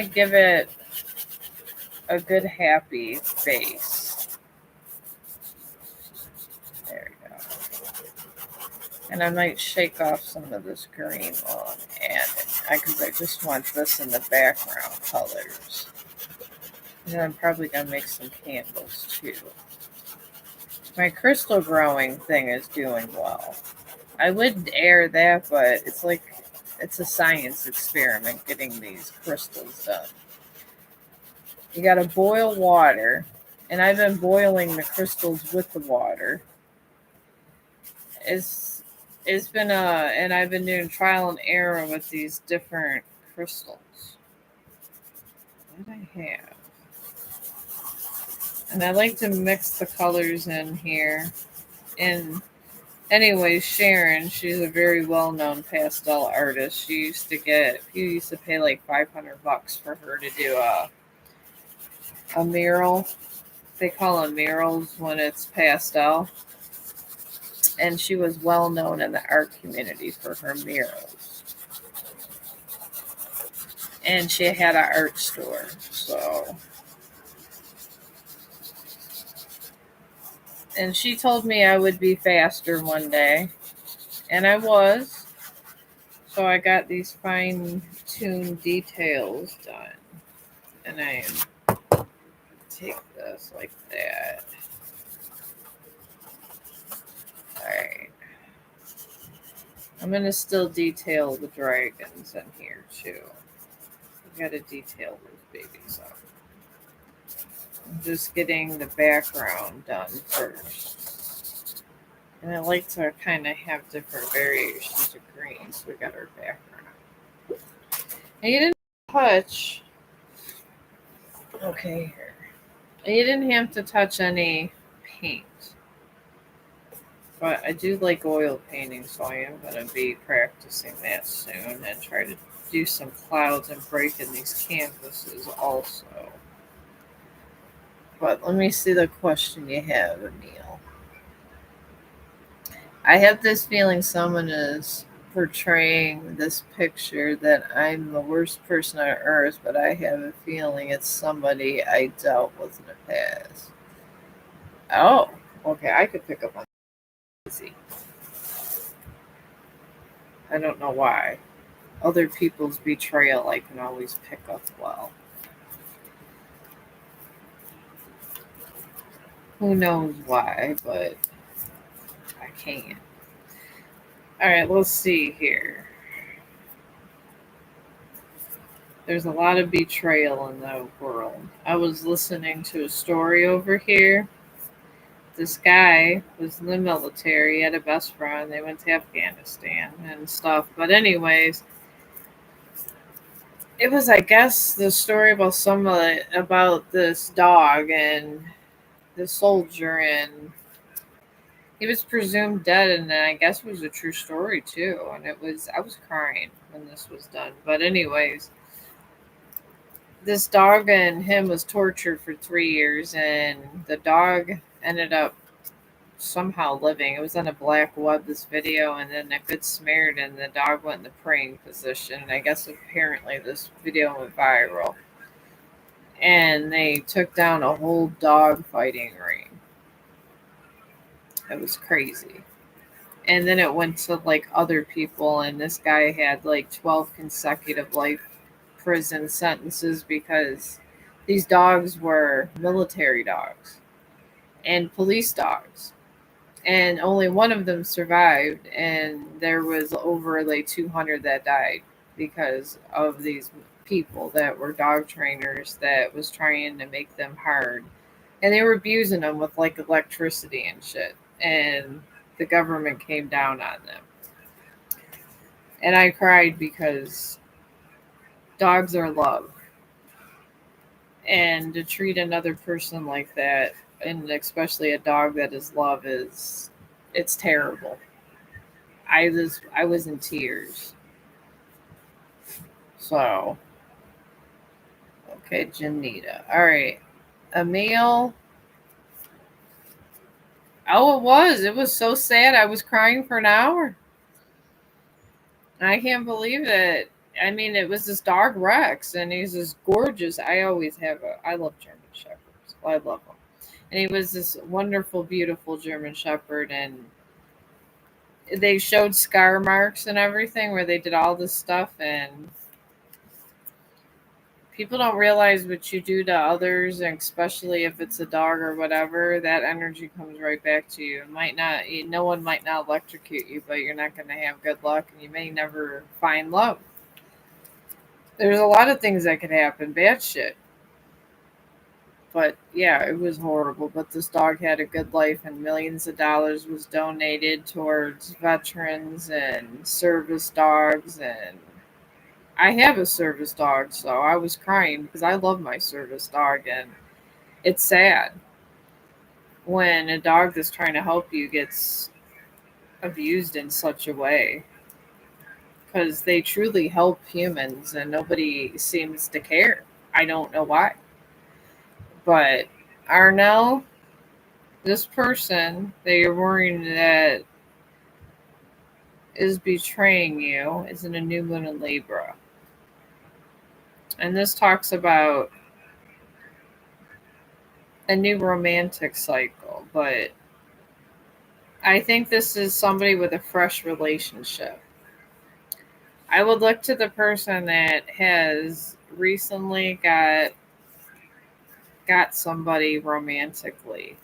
give it a good, happy face. There we go. And I might shake off some of this green while I'm at it, because I just want this in the background colors. And I'm probably going to make some candles too. My crystal growing thing is doing well. I would air that, but it's a science experiment getting these crystals done. You got to boil water, and I've been boiling the crystals with the water. And I've been doing trial and error with these different crystals. What did I have? And I like to mix the colors in here. And anyway, Sharon, she's a very well-known pastel artist. You used to pay like $500 for her to do a mural. They call them murals when it's pastel. And she was well known in the art community for her murals. And she had an art store. So, and she told me I would be faster one day. And I was. So I got these fine tuned details done. And I take this like that. Alright. I'm going to still detail the dragons in here too. We got to detail those babies up. I'm just getting the background done first. And I like to kind of have different variations of green. So we got our background. And you didn't touch. Okay, here. And you didn't have to touch any paint. But I do like oil painting, so I am going to be practicing that soon and try to do some clouds and break in these canvases also. But let me see the question you have, Emil. I have this feeling someone is portraying this picture that I'm the worst person on earth, but I have a feeling it's somebody I dealt with in the past. Oh, okay, I could pick up on easy. I don't know why. Other people's betrayal I can always pick up well. Who knows why, but I can. Alright, let's see here. There's a lot of betrayal in the world. I was listening to a story over here. This guy was in the military, he had a best friend, they went to Afghanistan and stuff. But anyways, it was, I guess, the story about this dog and the soldier, and he was presumed dead, and I guess it was a true story too. And I was crying when this was done. But anyways, this dog and him was tortured for 3 years, and the dog ended up somehow living. It was on a black web, this video, and then it got smeared, and the dog went in the praying position. And I guess apparently this video went viral, and they took down a whole dog fighting ring. It was crazy. And then it went to like other people, and this guy had like 12 consecutive life prison sentences because these dogs were military dogs and police dogs, and only one of them survived, and there was over like 200 that died because of these people that were dog trainers that was trying to make them hard, and they were abusing them with like electricity and shit, and the government came down on them. And I cried because dogs are love. And to treat another person like that, and especially a dog that is love, it's terrible. I was in tears. So okay, Janita. All right. Emil. Oh, it was. It was so sad. I was crying for an hour. I can't believe it. I mean, it was this dog Rex, and he's this gorgeous. I love German Shepherds. Well, I love them. And he was this wonderful, beautiful German Shepherd, and they showed scar marks and everything where they did all this stuff, and people don't realize what you do to others, and especially if it's a dog or whatever, that energy comes right back to you. It might not, no one might not electrocute you, but you're not going to have good luck, and you may never find love. There's a lot of things that could happen, bad shit. But yeah, it was horrible. But this dog had a good life, and millions of dollars was donated towards veterans and service dogs. And I have a service dog, so I was crying because I love my service dog, and it's sad. when a dog that's trying to help you gets abused in such a way, because they truly help humans and nobody seems to care. I don't know why. But Arnell, this person that you're worrying that is betraying you is in a new moon in Libra. And this talks about a new romantic cycle, but I think this is somebody with a fresh relationship. I would look to the person that has recently got somebody romantically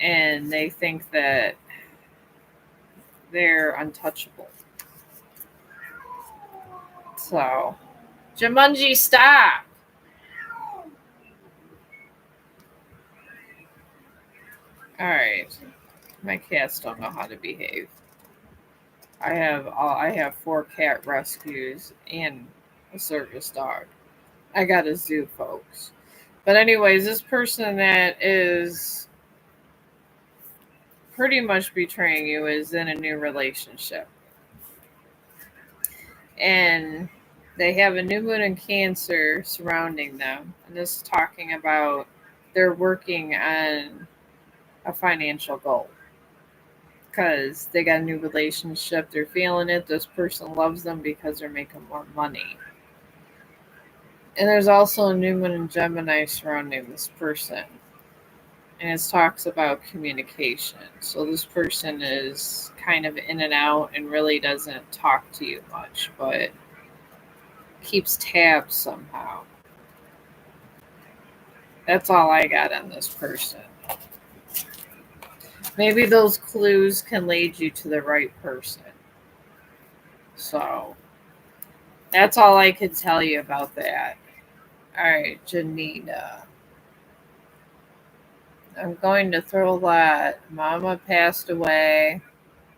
and they think that they're untouchable. So, Jumanji, stop! Alright. My cats don't know how to behave. I have 4 cat rescues and a service dog. I got a zoo, folks. But anyways, this person that is pretty much betraying you is in a new relationship. And they have a new moon in Cancer surrounding them. And this is talking about they're working on a financial goal. Because they got a new relationship, they're feeling it. This person loves them because they're making more money. And there's also a new moon in Gemini surrounding this person. And it talks about communication. So this person is kind of in and out and really doesn't talk to you much, but keeps tabs somehow. That's all I got on this person. Maybe those clues can lead you to the right person. So that's all I could tell you about that. All right, Janina. I'm going to throw that. Mama passed away.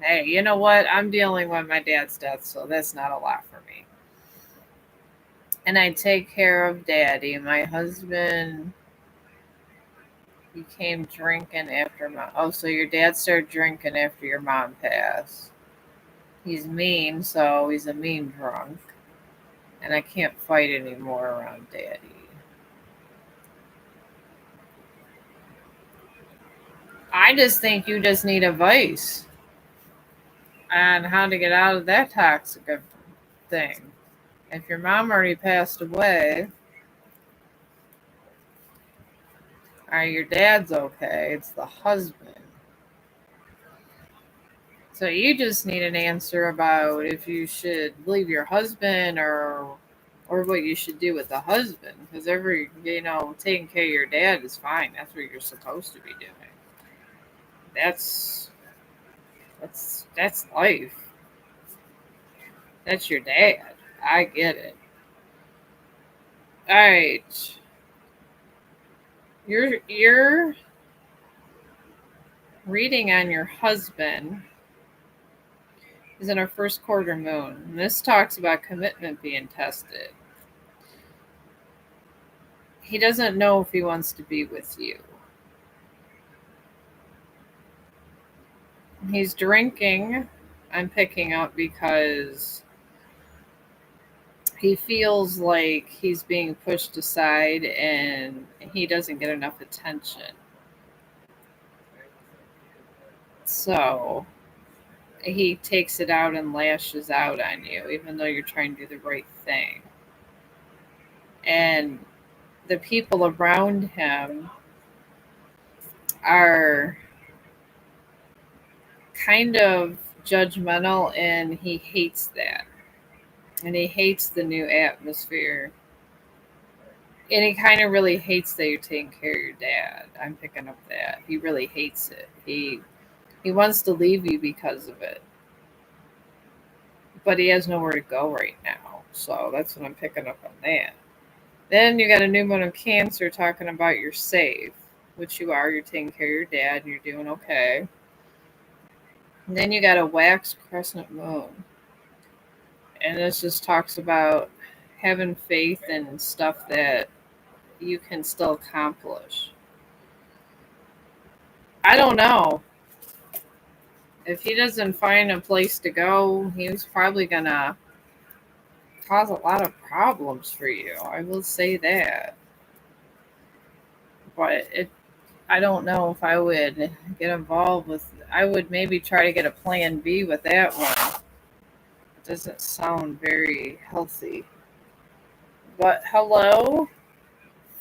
Hey, you know what? I'm dealing with my dad's death, so that's not a lot for me. And I take care of daddy. My husband became drinking after mom. Oh, so your dad started drinking after your mom passed. He's mean, so he's a mean drunk. And I can't fight anymore around daddy. I just think you just need advice on how to get out of that toxic thing. If your mom already passed away, or your dad's okay, it's the husband. So you just need an answer about if you should leave your husband or what you should do with the husband. Because taking care of your dad is fine. That's what you're supposed to be doing. That's life. That's your dad. I get it. All right. You're reading on your husband is in our first quarter moon. And this talks about commitment being tested. He doesn't know if he wants to be with you. He's drinking, I'm picking up, because he feels like he's being pushed aside and he doesn't get enough attention. So he takes it out and lashes out on you, even though you're trying to do the right thing. And the people around him are kind of judgmental, and he hates that. And he hates the new atmosphere. And he kind of really hates that you're taking care of your dad. I'm picking up that. He really hates it. He wants to leave you because of it. But he has nowhere to go right now. So that's what I'm picking up on that. Then you got a new moon of Cancer talking about you're safe, which you are. You're taking care of your dad and you're doing okay. And then you got a wax crescent moon. And this just talks about having faith in stuff that you can still accomplish. I don't know. If he doesn't find a place to go, he's probably gonna cause a lot of problems for you. I will say that. But I don't know if I would get involved with. I would maybe try to get a plan B with that one. It doesn't sound very healthy. But hello,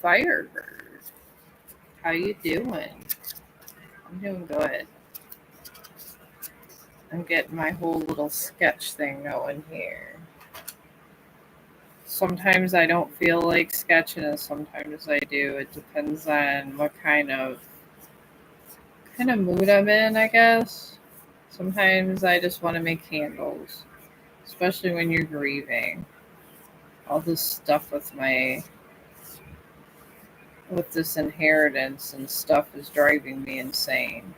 Firebird. How you doing? I'm doing good. I'm getting my whole little sketch thing going here. Sometimes I don't feel like sketching, and sometimes I do. It depends on what kind of mood I'm in, I guess. Sometimes I just want to make candles, especially when you're grieving. All this stuff with this inheritance and stuff is driving me insane.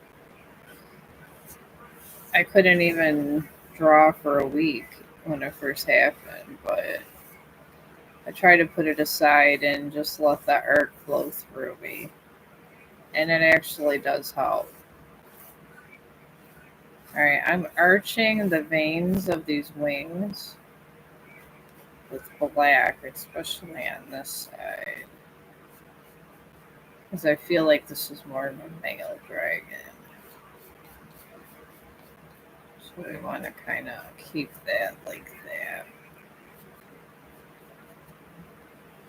I couldn't even draw for a week when it first happened, but I try to put it aside and just let the art flow through me. And it actually does help. Alright, I'm arching the veins of these wings with black, especially on this side. Because I feel like this is more of a male dragon. So we want to kind of keep that like that.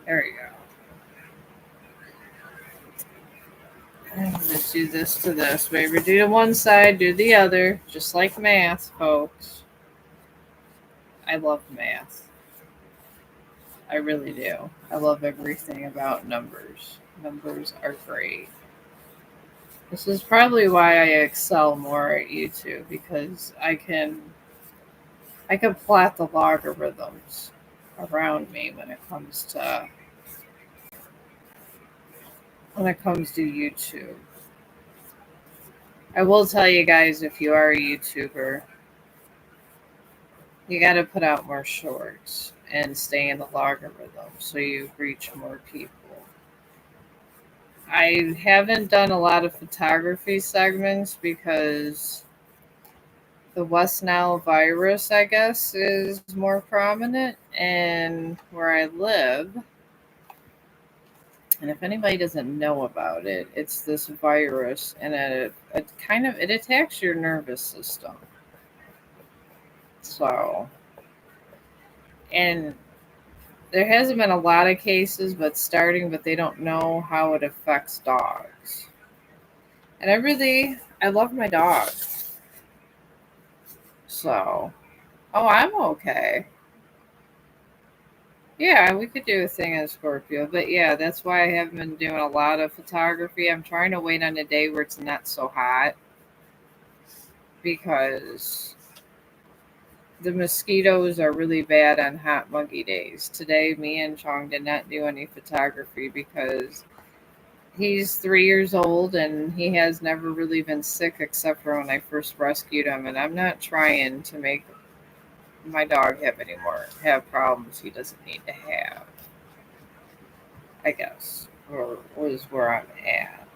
There you go. And just do this to this. Whatever do to one side, do the other. Just like math, folks. I love math. I really do. I love everything about numbers. Numbers are great. This is probably why I excel more at YouTube because I can plot the logarithms around me when it comes to YouTube. I will tell you guys, if you are a YouTuber, you got to put out more shorts and stay in the logarithm so you reach more people. I haven't done a lot of photography segments because the West Nile virus, I guess, is more prominent, and where I live, and if anybody doesn't know about it, it's this virus, and it attacks your nervous system. So, and there hasn't been a lot of cases, but they don't know how it affects dogs. And I love my dog. So, oh, I'm okay. Yeah, we could do a thing in Scorpio, but yeah, that's why I haven't been doing a lot of photography. I'm trying to wait on a day where it's not so hot because the mosquitoes are really bad on hot, muggy days. Today, me and Chong did not do any photography because he's 3 years old and he has never really been sick except for when I first rescued him. And I'm not trying to make my dog have problems he doesn't need to have, I guess, or was where I'm at.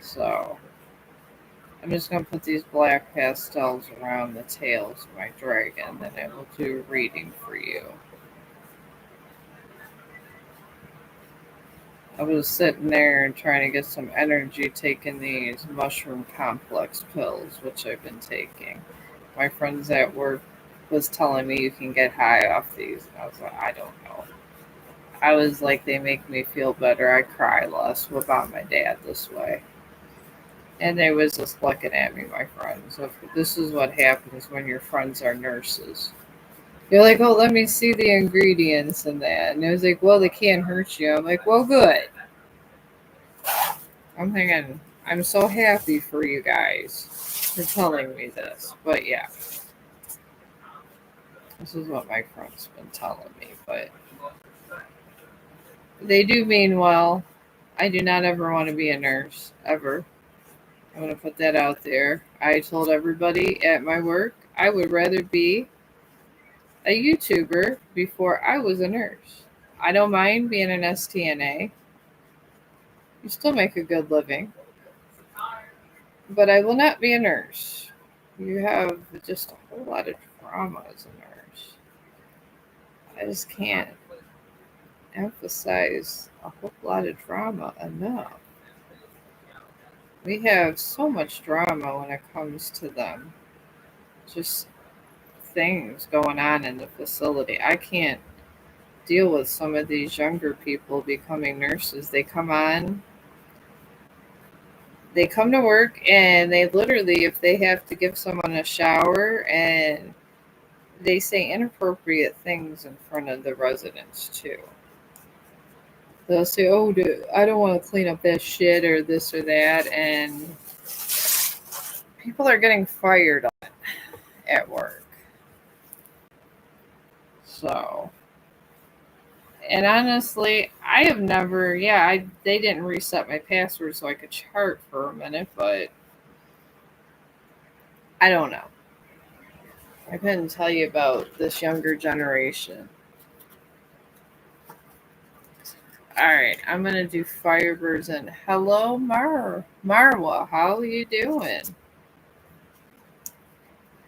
So I'm just going to put these black pastels around the tails of my dragon, then I will do a reading for you. I was sitting there and trying to get some energy taking these mushroom complex pills, which I've been taking. My friends at work was telling me you can get high off these. And I was like, I don't know. I was like, they make me feel better. I cry less. What about my dad this way? And they was just looking at me, my friends. This is what happens when your friends are nurses. You're like, oh, let me see the ingredients and that. And it was like, well, they can't hurt you. I'm like, well, good. I'm thinking, I'm so happy for you guys for telling me this. But yeah, this is what my friend's been telling me. But they do mean well. I do not ever want to be a nurse, ever. I'm going to put that out there. I told everybody at my work I would rather be a YouTuber before I was a nurse. I don't mind being an STNA. You still make a good living. But I will not be a nurse. You have just a whole lot of drama as a nurse. I just can't emphasize a whole lot of drama enough. We have so much drama when it comes to them. Just things going on in the facility. I can't deal with some of these younger people becoming nurses. They come to work and they literally, if they have to give someone a shower, and they say inappropriate things in front of the residents too. They'll say, "Oh, I don't want to clean up that shit or this or that," and people are getting fired at work. So, and honestly, I have never. Yeah, they didn't reset my password so I could chart for a minute, but I don't know. I couldn't tell you about this younger generation. All right, I'm gonna do Firebirds and hello, Marwa. How are you doing?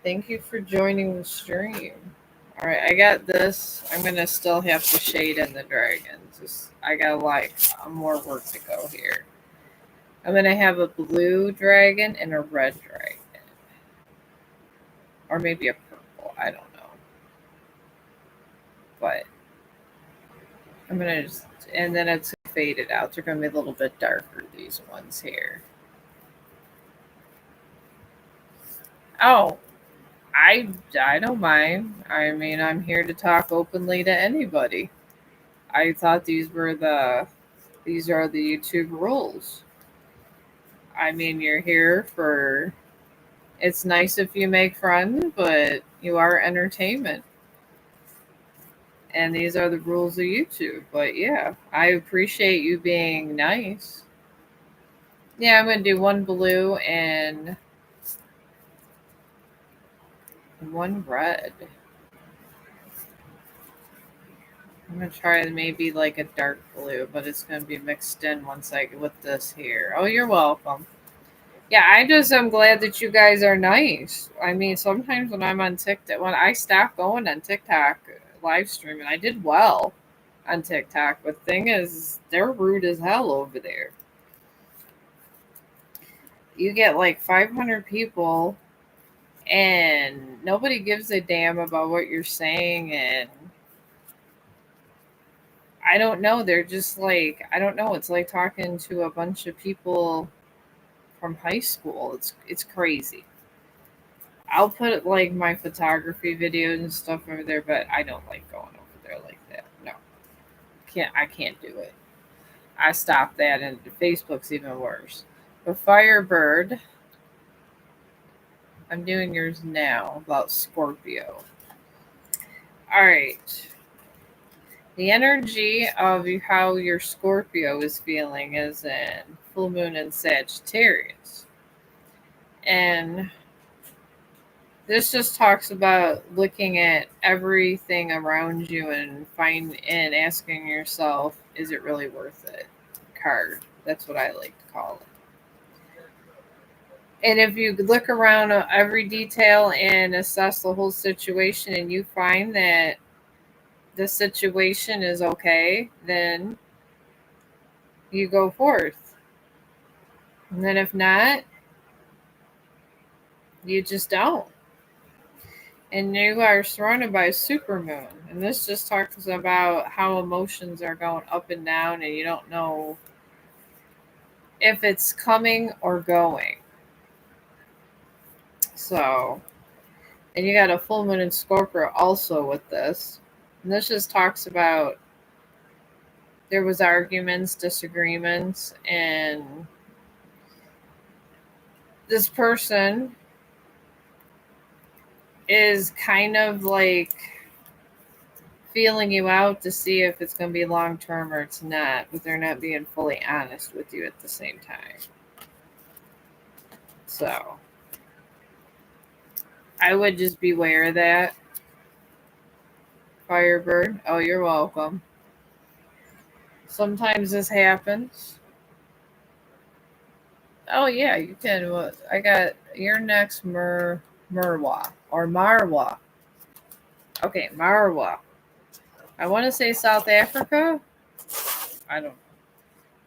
Thank you for joining the stream. All right, I got this. I'm gonna still have to shade in the dragons. I got like more work to go here. I'm gonna have a blue dragon and a red dragon, or maybe a purple. I don't know, but I'm gonna just, and then it's faded out. They're gonna be a little bit darker. These ones here. Oh, I don't mind. I mean, I'm here to talk openly to anybody. I thought these are the YouTube rules. I mean, you're here for, it's nice if you make friends, but you are entertainment. And these are the rules of YouTube. But yeah, I appreciate you being nice. Yeah, I'm going to do one blue and one red. I'm going to try maybe like a dark blue, but it's going to be mixed in once I get with this here. Oh, you're welcome. Yeah, I just am glad that you guys are nice. I mean, sometimes when I'm on TikTok, when I stopped going on TikTok live streaming, I did well on TikTok. But thing is, they're rude as hell over there. You get like 500 people, and nobody gives a damn about what you're saying. And I don't know. They're just like, I don't know. It's like talking to a bunch of people from high school. It's crazy. I'll put like my photography videos and stuff over there, but I don't like going over there like that. No, I can't do it. I stopped that, and Facebook's even worse. But Firebird, I'm doing yours now about Scorpio. All right. The energy of how your Scorpio is feeling is in full moon in Sagittarius. And this just talks about looking at everything around you and asking yourself, is it really worth it? Card. That's what I like to call it. And if you look around every detail and assess the whole situation and you find that the situation is okay, then you go forth. And then if not, you just don't. And you are surrounded by a supermoon. And this just talks about how emotions are going up and down, and you don't know if it's coming or going. So, and you got a full moon in Scorpio also with this. And this just talks about there was arguments, disagreements, and this person is kind of like feeling you out to see if it's going to be long term or it's not, but they're not being fully honest with you at the same time. So I would just beware of that. Firebird, oh, you're welcome. Sometimes this happens. Oh yeah, you can. I got your next Merwa or Marwa. Okay, Marwa. I want to say South Africa. I don't.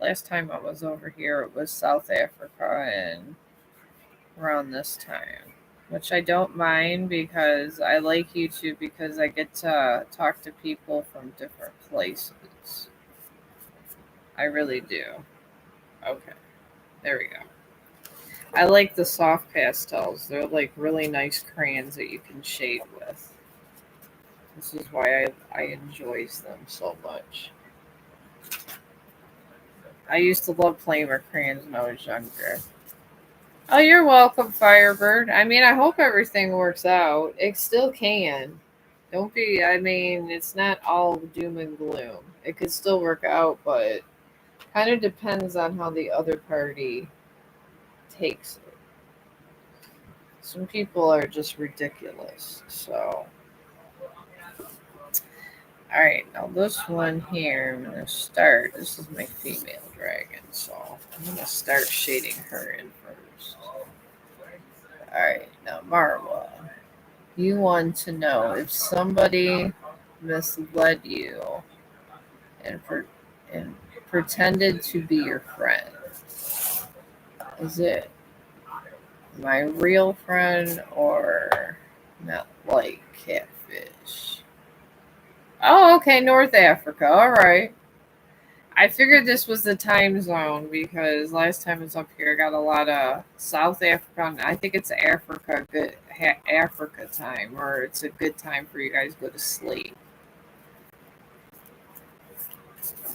Last time I was over here, it was South Africa and around this time, which I don't mind because I like YouTube because I get to talk to people from different places. I really do. Okay, there we go. I like the soft pastels. They're like really nice crayons that you can shade with. This is why I enjoy them so much. I used to love playing with crayons when I was younger. Oh, you're welcome, Firebird. I mean, I hope everything works out. It still can. Don't be, I mean, it's not all doom and gloom. It could still work out, but kind of depends on how the other party takes it. Some people are just ridiculous. So, all right, now this one here, I'm going to start. This is my female dragon, so I'm going to start shading her in first. All right, now Marwa. You want to know if somebody misled you and, and pretended to be your friend. Is it my real friend or not like catfish? Oh, okay, North Africa. All right. I figured this was the time zone because last time I was up here, I got a lot of South Africa. I think it's Africa, good Africa time, or it's a good time for you guys to go to sleep.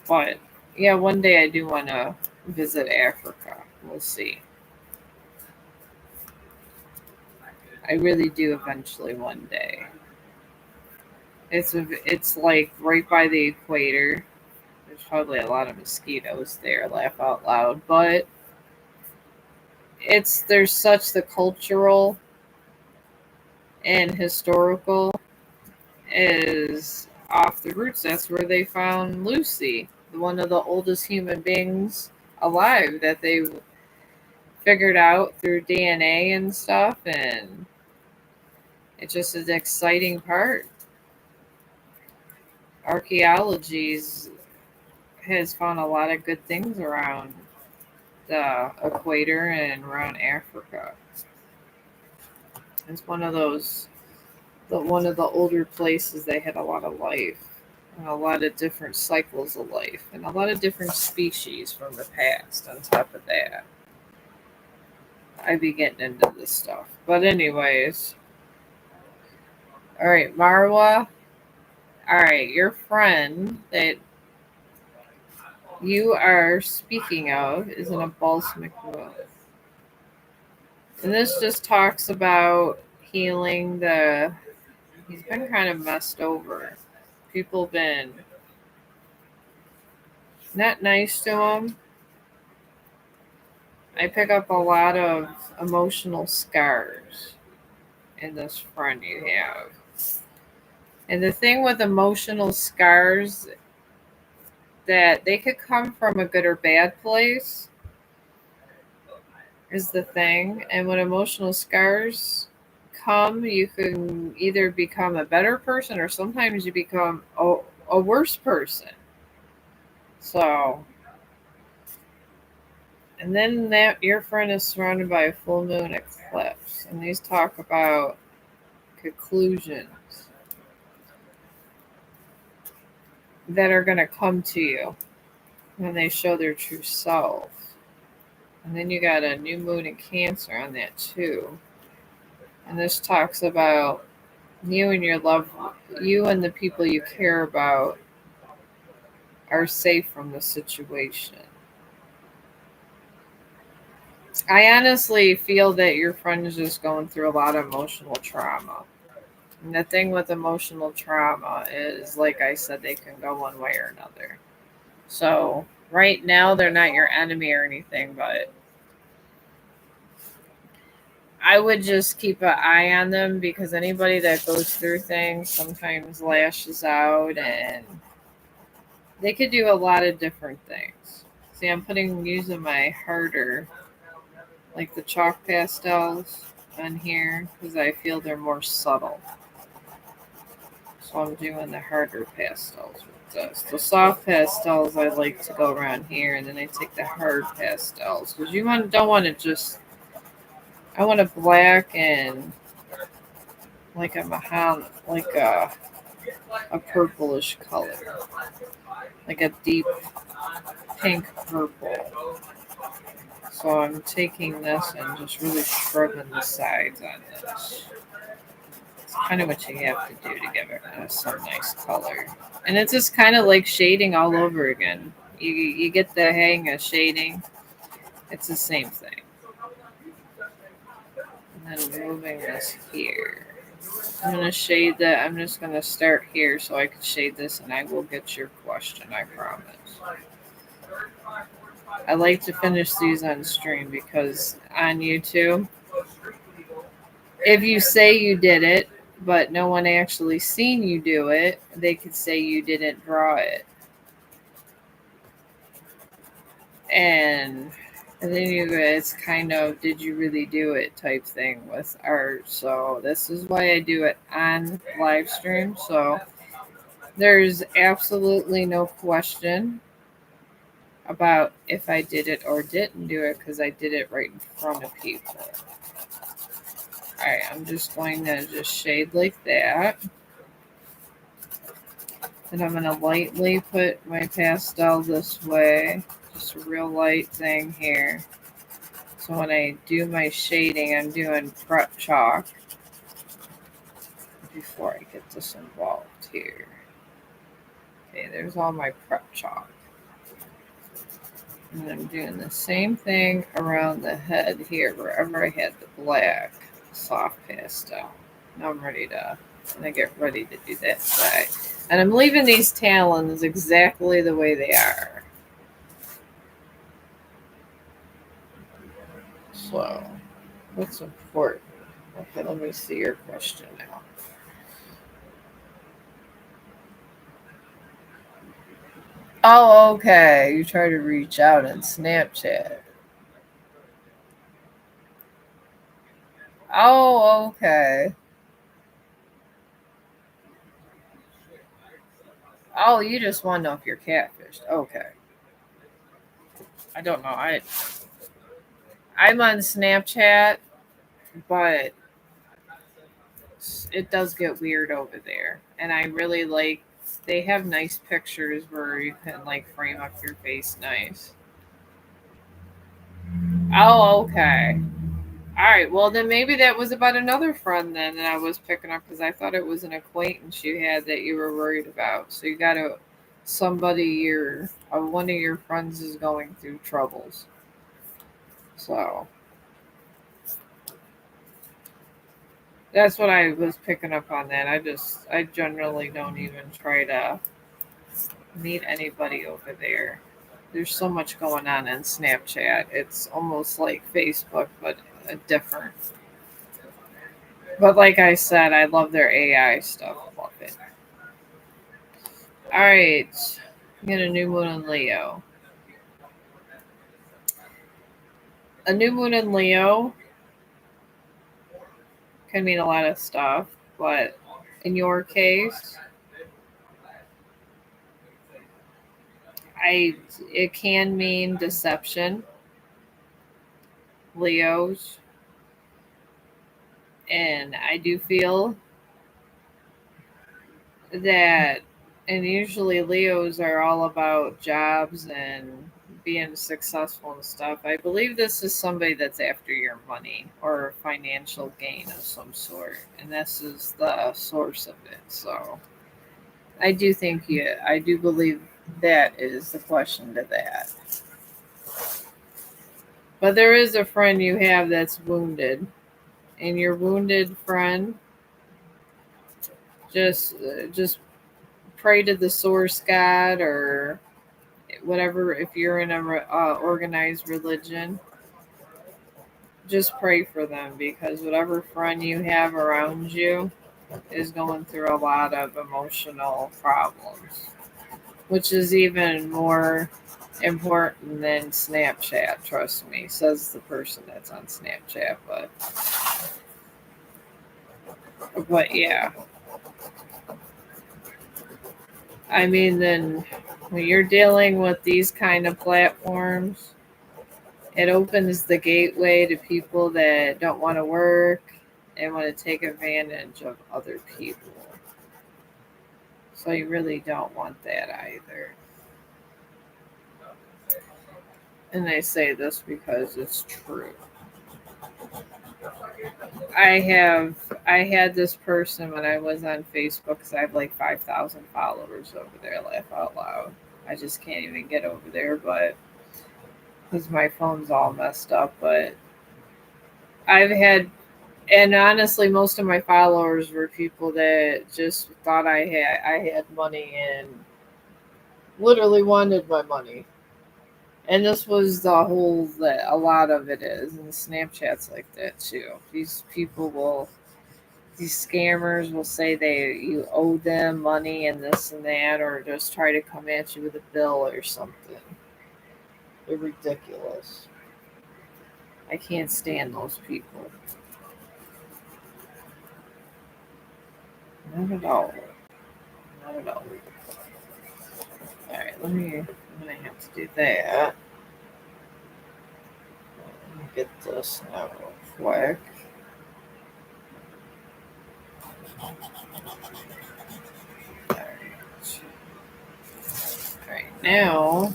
But yeah, one day I do want to visit Africa. We'll see. I really do eventually one day. It's like right by the equator. There's probably a lot of mosquitoes there. Laugh out loud, but it's there's such the cultural and historical is off the roots. That's where they found Lucy, one of the oldest human beings alive that they figured out through DNA and stuff, and it's just an exciting part. Archaeology has found a lot of good things around the equator and around Africa. It's one of the older places. They had a lot of life and a lot of different cycles of life and a lot of different species from the past. On top of that, I'd be getting into this stuff. But anyways, all right, Marwa. All right, your friend that you are speaking of is in a balsamic wound. And this just talks about healing the. He's been kind of messed over. People been not nice to him. I pick up a lot of emotional scars in this friend you have. And the thing with emotional scars that they could come from a good or bad place is the thing. And when emotional scars come, you can either become a better person or sometimes you become a worse person. So, and then that your friend is surrounded by a full moon eclipse, and these talk about conclusions that are going to come to you when they show their true self. And then you got a new moon in Cancer on that too. And this talks about you and your love, you and the people you care about are safe from the situation. I honestly feel that your friend is just going through a lot of emotional trauma. And the thing with emotional trauma is, like I said, they can go one way or another. So, right now, they're not your enemy or anything, but I would just keep an eye on them because anybody that goes through things sometimes lashes out and they could do a lot of different things. See, I'm using my harder like the chalk pastels on here because I feel they're more subtle. So I'm doing the harder pastels with this. The soft pastels I like to go around here, and then I take the hard pastels because don't want to just. I want a black and like a a purplish color, like a deep pink purple. So I'm taking this and just really scrubbing the sides on this. It's kind of what you have to do to give it some nice color. And it's just kind of like shading all over again. You get the hang of shading. It's the same thing. And then moving this here. I'm going to shade that. I'm just going to start here so I can shade this and I will get your question, I promise. I like to finish these on stream because on YouTube, if you say you did it, but no one actually seen you do it, they could say you didn't draw it. And then it's kind of, did you really do it type thing with art. So this is why I do it on live stream. So there's absolutely no question about if I did it or didn't do it because I did it right in front of people. All right, I'm just going to just shade like that. And I'm going to lightly put my pastel this way. Just a real light thing here. So when I do my shading, I'm doing prep chalk before I get this involved here. Okay, there's all my prep chalk. And I'm doing the same thing around the head here, wherever I had the black soft pastel. Now I'm going to get ready to do that side. And I'm leaving these talons exactly the way they are. So, what's important? Okay, let me see your question now. Oh, okay. You try to reach out in Snapchat. Oh, okay. Oh, you just want to know if you're catfished. Okay. I don't know. I'm on Snapchat, but it does get weird over there. And I really like they have nice pictures where you can like frame up your face nice. Oh, okay. All right. Well, then maybe that was about another friend then that I was picking up because I thought it was an acquaintance you had that you were worried about. So you got to one of your friends is going through troubles. So that's what I was picking up on that. I generally don't even try to meet anybody over there. There's so much going on in Snapchat. It's almost like Facebook, but different. But like I said, I love their AI stuff. Love it. All right. Get a new moon in Leo. A new moon in Leo can mean a lot of stuff, but in your case, it can mean deception, Leos, and I do feel that, and usually Leos are all about jobs and being successful and stuff. I believe this is somebody that's after your money or financial gain of some sort, and this is the source of it. So I do believe that is the question to that. But there is a friend you have that's wounded, and your wounded friend just pray to the source God or whatever. If you're in a organized religion, just pray for them because whatever friend you have around you is going through a lot of emotional problems, which is even more important than Snapchat, trust me, says the person that's on Snapchat. But yeah, I mean, then when you're dealing with these kind of platforms, it opens the gateway to people that don't want to work and want to take advantage of other people. So you really don't want that either. And I say this because it's true. I had this person when I was on Facebook because I have like 5,000 followers over there. Laugh out loud. I just can't even get over there, but because my phone's all messed up. But I've had, and honestly, most of my followers were people that just thought I had money and literally wanted my money. And this was the whole that a lot of it is, and Snapchat's like that too. These scammers will say you owe them money and this and that, or just try to come at you with a bill or something. They're ridiculous. I can't stand those people. Not at all. Not at all. All right, I'm gonna have to do that. Let me get this now real quick. All right. All right, now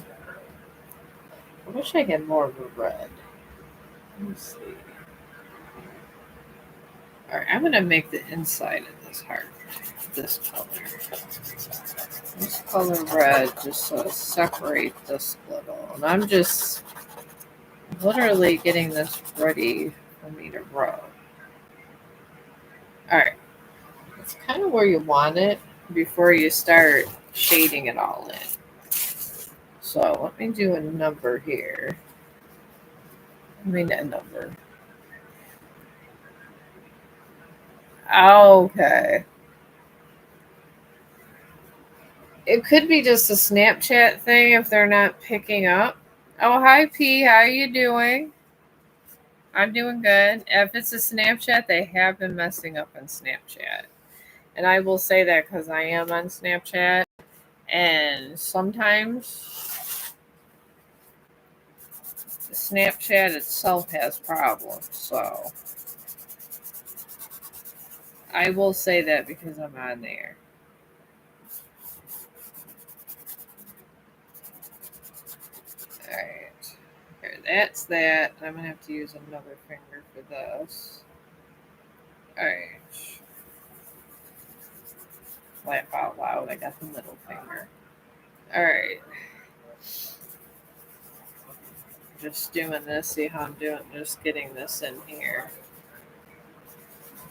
I wish I had more of a red. Let me see. All right, I'm gonna make the inside of this heart this color. This color red just to separate this little. And I'm just literally getting this ready for me to rub. All right, it's kind of where you want it before you start shading it all in. So let me do a number here. I mean a number. Okay. It could be just a Snapchat thing if they're not picking up. Oh, hi P, how are you doing? I'm doing good. If it's a Snapchat, they have been messing up on Snapchat. And I will say that because I am on Snapchat. And sometimes Snapchat itself has problems. So I will say that because I'm on there. Alright. Here, that's that. I'm going to have to use another finger for this. Alright. Laugh out loud. I got the middle finger. Alright. Just doing this. See how I'm doing. Just getting this in here.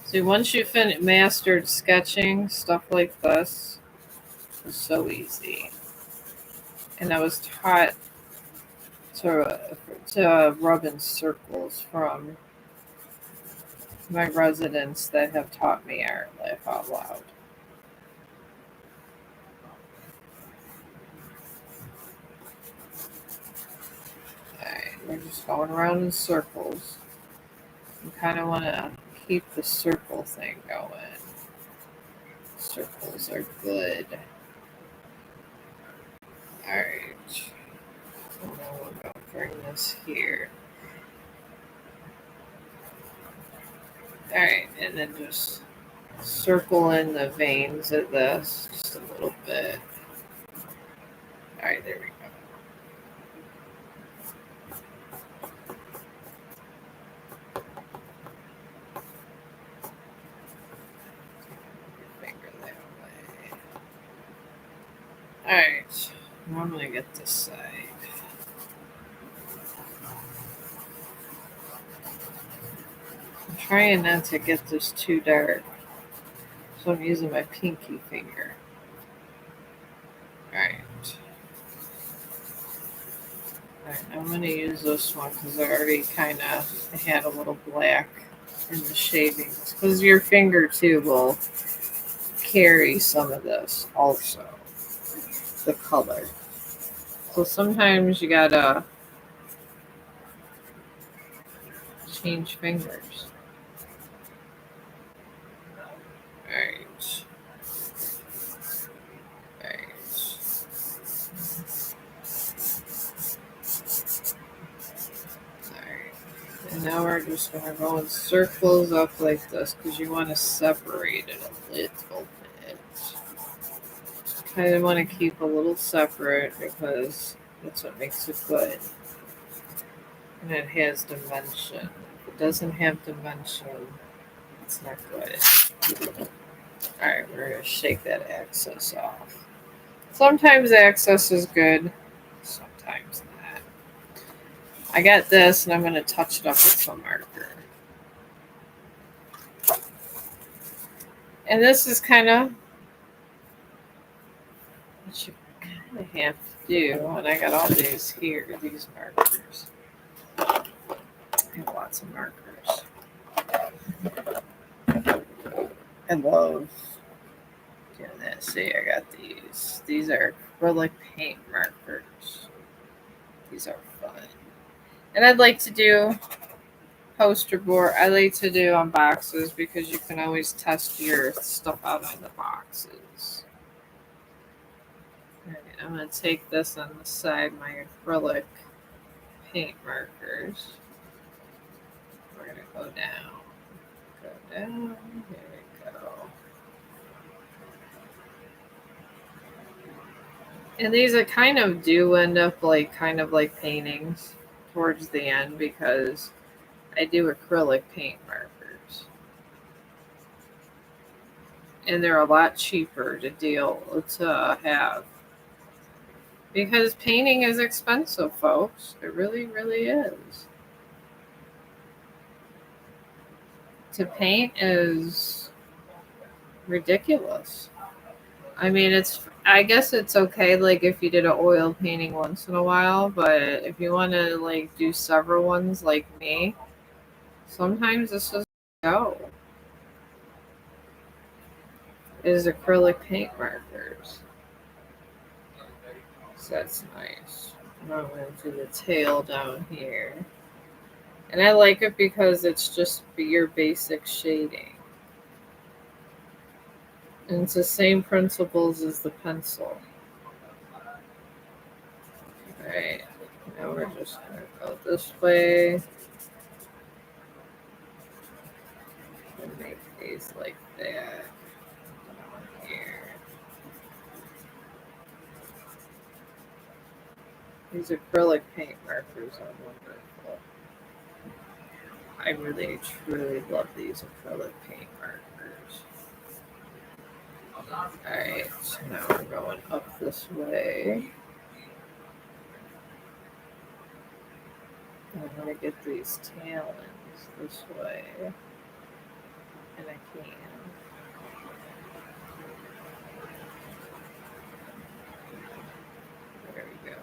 See, once you mastered sketching, stuff like this is so easy. And I was taught to rub in circles from my residents that have taught me art. Laugh out loud. Alright, we're just going around in circles. You kind of want to keep the circle thing going. Circles are good. Alright. And then we're going to bring this here. Alright, and then just circle in the veins of this just a little bit. Alright, there we go. Alright, now I'm going to get this side. I'm trying not to get this too dark, so I'm using my pinky finger. Alright. Alright, I'm going to use this one because I already kind of had a little black in the shavings. Because your finger too will carry some of this also, the color. So sometimes you gotta change fingers. Alright. Alright. Alright. And now we're just gonna go in circles up like this because you want to separate it a little bit. Kind of want to keep a little separate because that's what makes it good. And it has dimension. If it doesn't have dimension, it's not good. Alright, we're going to shake that excess off. Sometimes excess is good, sometimes not. I got this and I'm going to touch it up with some marker. And this is kind of what you kind of have to do. And I got all these here, these markers. I have lots of markers. I love doing that. See, I got these. These are acrylic paint markers. These are fun. And I'd like to do poster board. I like to do on boxes because you can always test your stuff out on the boxes. All right, I'm going to take this on the side, my acrylic paint markers. We're going to go down. Go down. Here we go. And these are kind of do end up like kind of like paintings towards the end because I do acrylic paint markers. And they're a lot cheaper to have. Because painting is expensive, folks. It really, really is. To paint is ridiculous. I mean, I guess it's okay, like, if you did an oil painting once in a while, but if you want to, like, do several ones like me, sometimes it's just go. It is acrylic paint markers. So that's nice. And I'm going to do the tail down here. And I like it because it's just your basic shading. And it's the same principles as the pencil. Alright, now we're just going to go this way. And make these like that. Down here. These acrylic paint markers are wonderful. I really, truly love these acrylic paint markers. Alright, so now we're going up this way. I'm going to get these tail ends this way. And I can. There we go.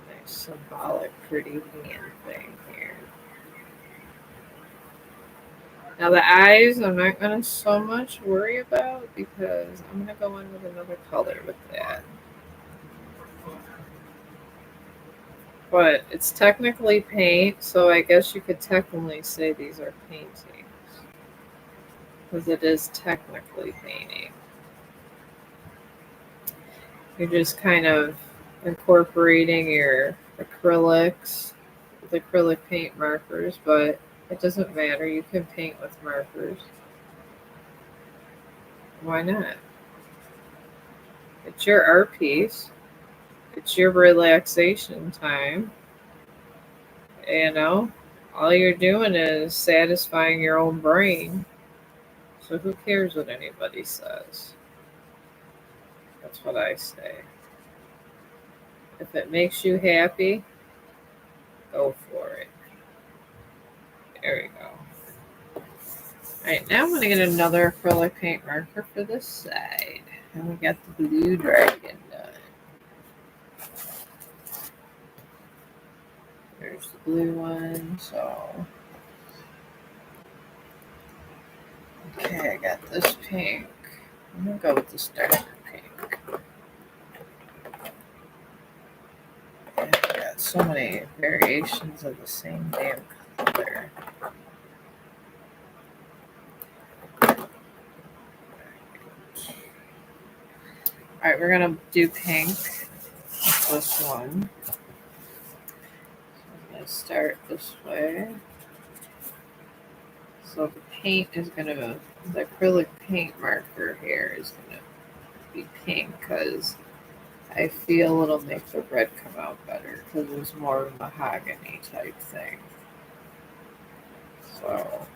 Nice symbolic pretty hand thing here. Now the eyes I'm not going to so much worry about because I'm going to go in with another color with that. But it's technically paint, so I guess you could technically say these are paintings. Because it is technically painting. You're just kind of incorporating your acrylics with acrylic paint markers, but it doesn't matter. You can paint with markers. Why not? It's your art piece. It's your relaxation time. You know, all you're doing is satisfying your own brain. So who cares what anybody says? That's what I say. If it makes you happy, go for it. There we go. Alright, now I'm going to get another acrylic paint marker for this side. And we got the blue dragon done. There's the blue one, so... Okay, I got this pink. I'm going to go with this darker pink. so many variations of the same damn color. Alright, we're gonna do pink with this one. So I'm gonna start this way. So the paint is gonna, the acrylic paint marker here is gonna be pink because I feel it'll make the red come out better because it's more of a mahogany type thing. So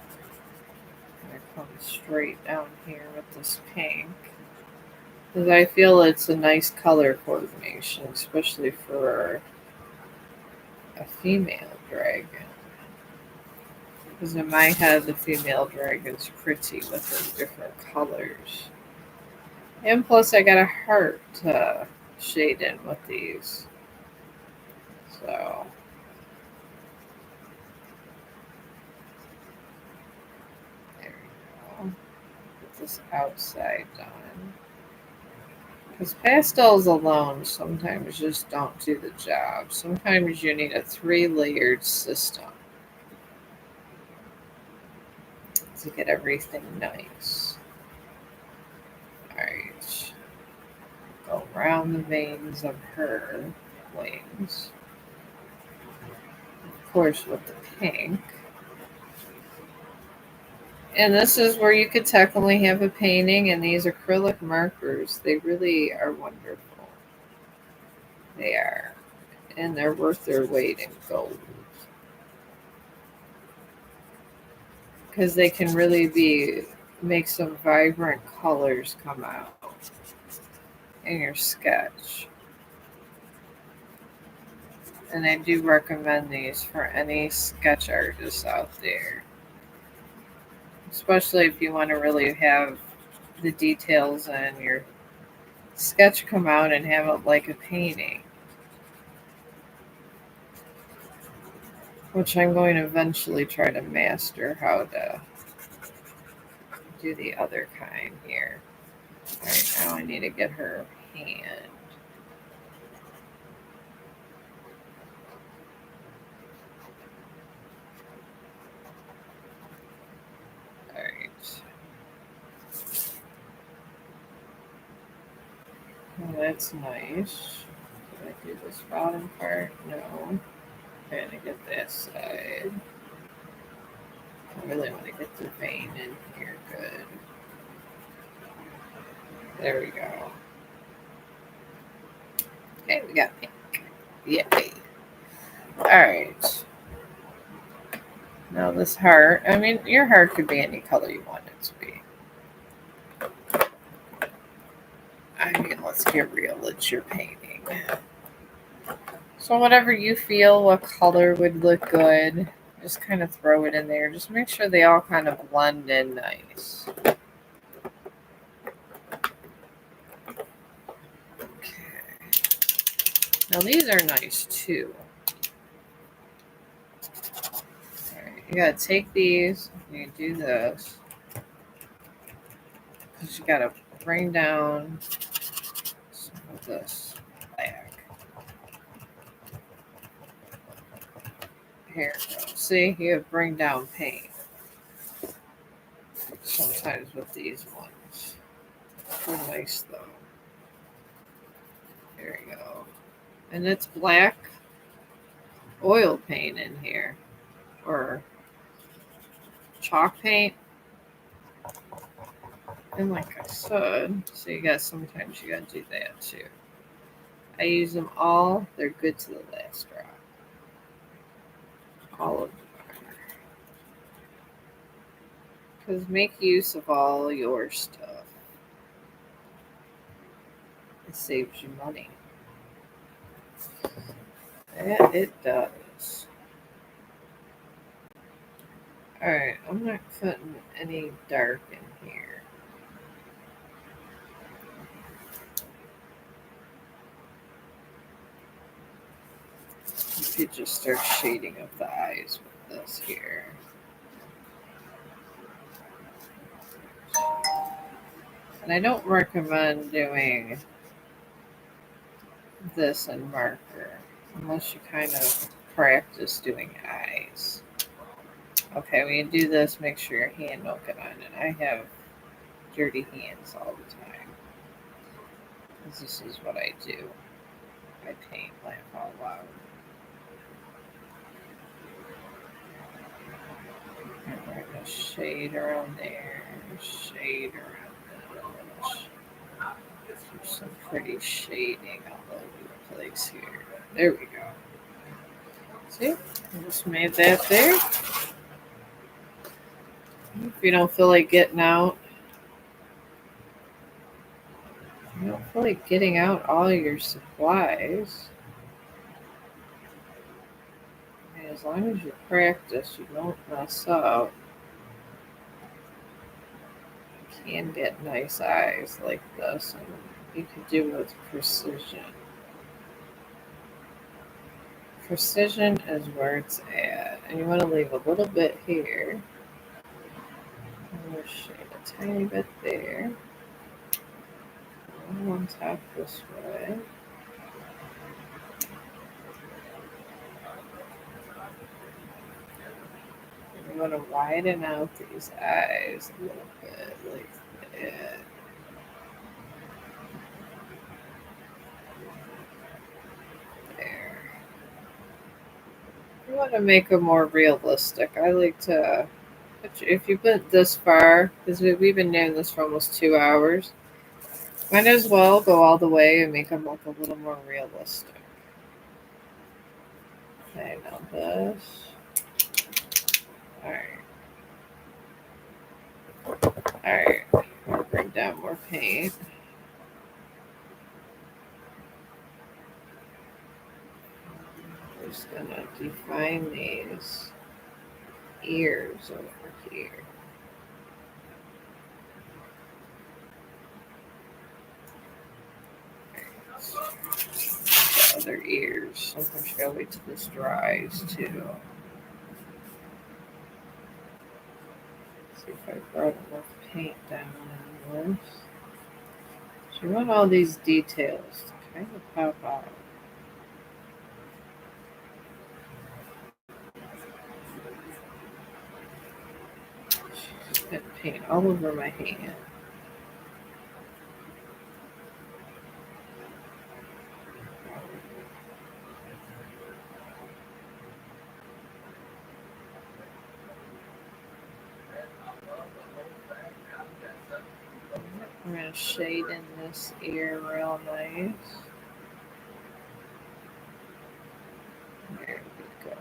I'm gonna come straight down here with this pink because I feel it's a nice color coordination, especially for a female dragon. Because in my head, the female dragon's pretty with her different colors. And plus, I got a heart to shade in with these. So, there we go. Get this outside done. Because pastels alone sometimes just don't do the job. Sometimes you need a 3-layered system to get everything nice. Alright. Go around the veins of her wings. Of course, with the pink. And this is where you could technically have a painting, and these acrylic markers, they really are wonderful. They are. And they're worth their weight in gold. Because they can really make some vibrant colors come out in your sketch. And I do recommend these for any sketch artists out there. Especially if you want to really have the details in your sketch come out and have it like a painting. Which I'm going to eventually try to master how to do the other kind here. Alright, now I need to get her hand. Alright. Well, that's nice. Did I do this bottom part? No. I'm going to get that side. I really want to get the vein in here good. There we go. Okay, we got pink. Yay. Alright. Now this heart, I mean, your heart could be any color you want it to be. I mean, let's get real. It's your painting. So whatever you feel, what color would look good, just kind of throw it in there. Just make sure they all kind of blend in nice. Okay. Now these are nice too. Alright, you gotta take these, you do this. Because you gotta bring down some of this black. Here it goes. See, you bring down paint. Sometimes with these ones. They're nice though. There you go. And it's black oil paint in here. Or chalk paint. And like I said, so you got sometimes you gotta do that too. I use them all. They're good to the last drop. All of them are. Because make use of all your stuff. It saves you money. Yeah, it does. Alright, I'm not putting any dark in here. You could just start shading up the eyes with this here. And I don't recommend doing this in marker. Unless you kind of practice doing eyes. Okay, when you do this, make sure your hand don't get on it. I have dirty hands all the time. Because this is what I do. I paint, laugh out loud. And we're going to shade around there, shade around there. Do some pretty shading all over the place here. There we go. See? I just made that there. If you don't feel like getting out, you don't feel like getting out all your supplies. And as long as you practice, you don't mess up. You can get nice eyes like this, and you can do it with precision. Precision is where it's at, and you want to leave a little bit here. I'm going to shade a tiny bit there. On top this way. I'm going to widen out these eyes a little bit like that. There. You want to make them more realistic. I like to, if you went this far, because we've been doing this for almost 2 hours, might as well go all the way and make them look a little more realistic. Okay, now this. Alright. Alright. I'll bring down more paint. Just gonna define these ears over here. The other ears. Sometimes you gotta wait till this dries too. See if I brought enough paint down on this. So you want all these details to kind of pop out. Just get paint all over my hand. I'm going to shade in this ear real nice. There we go.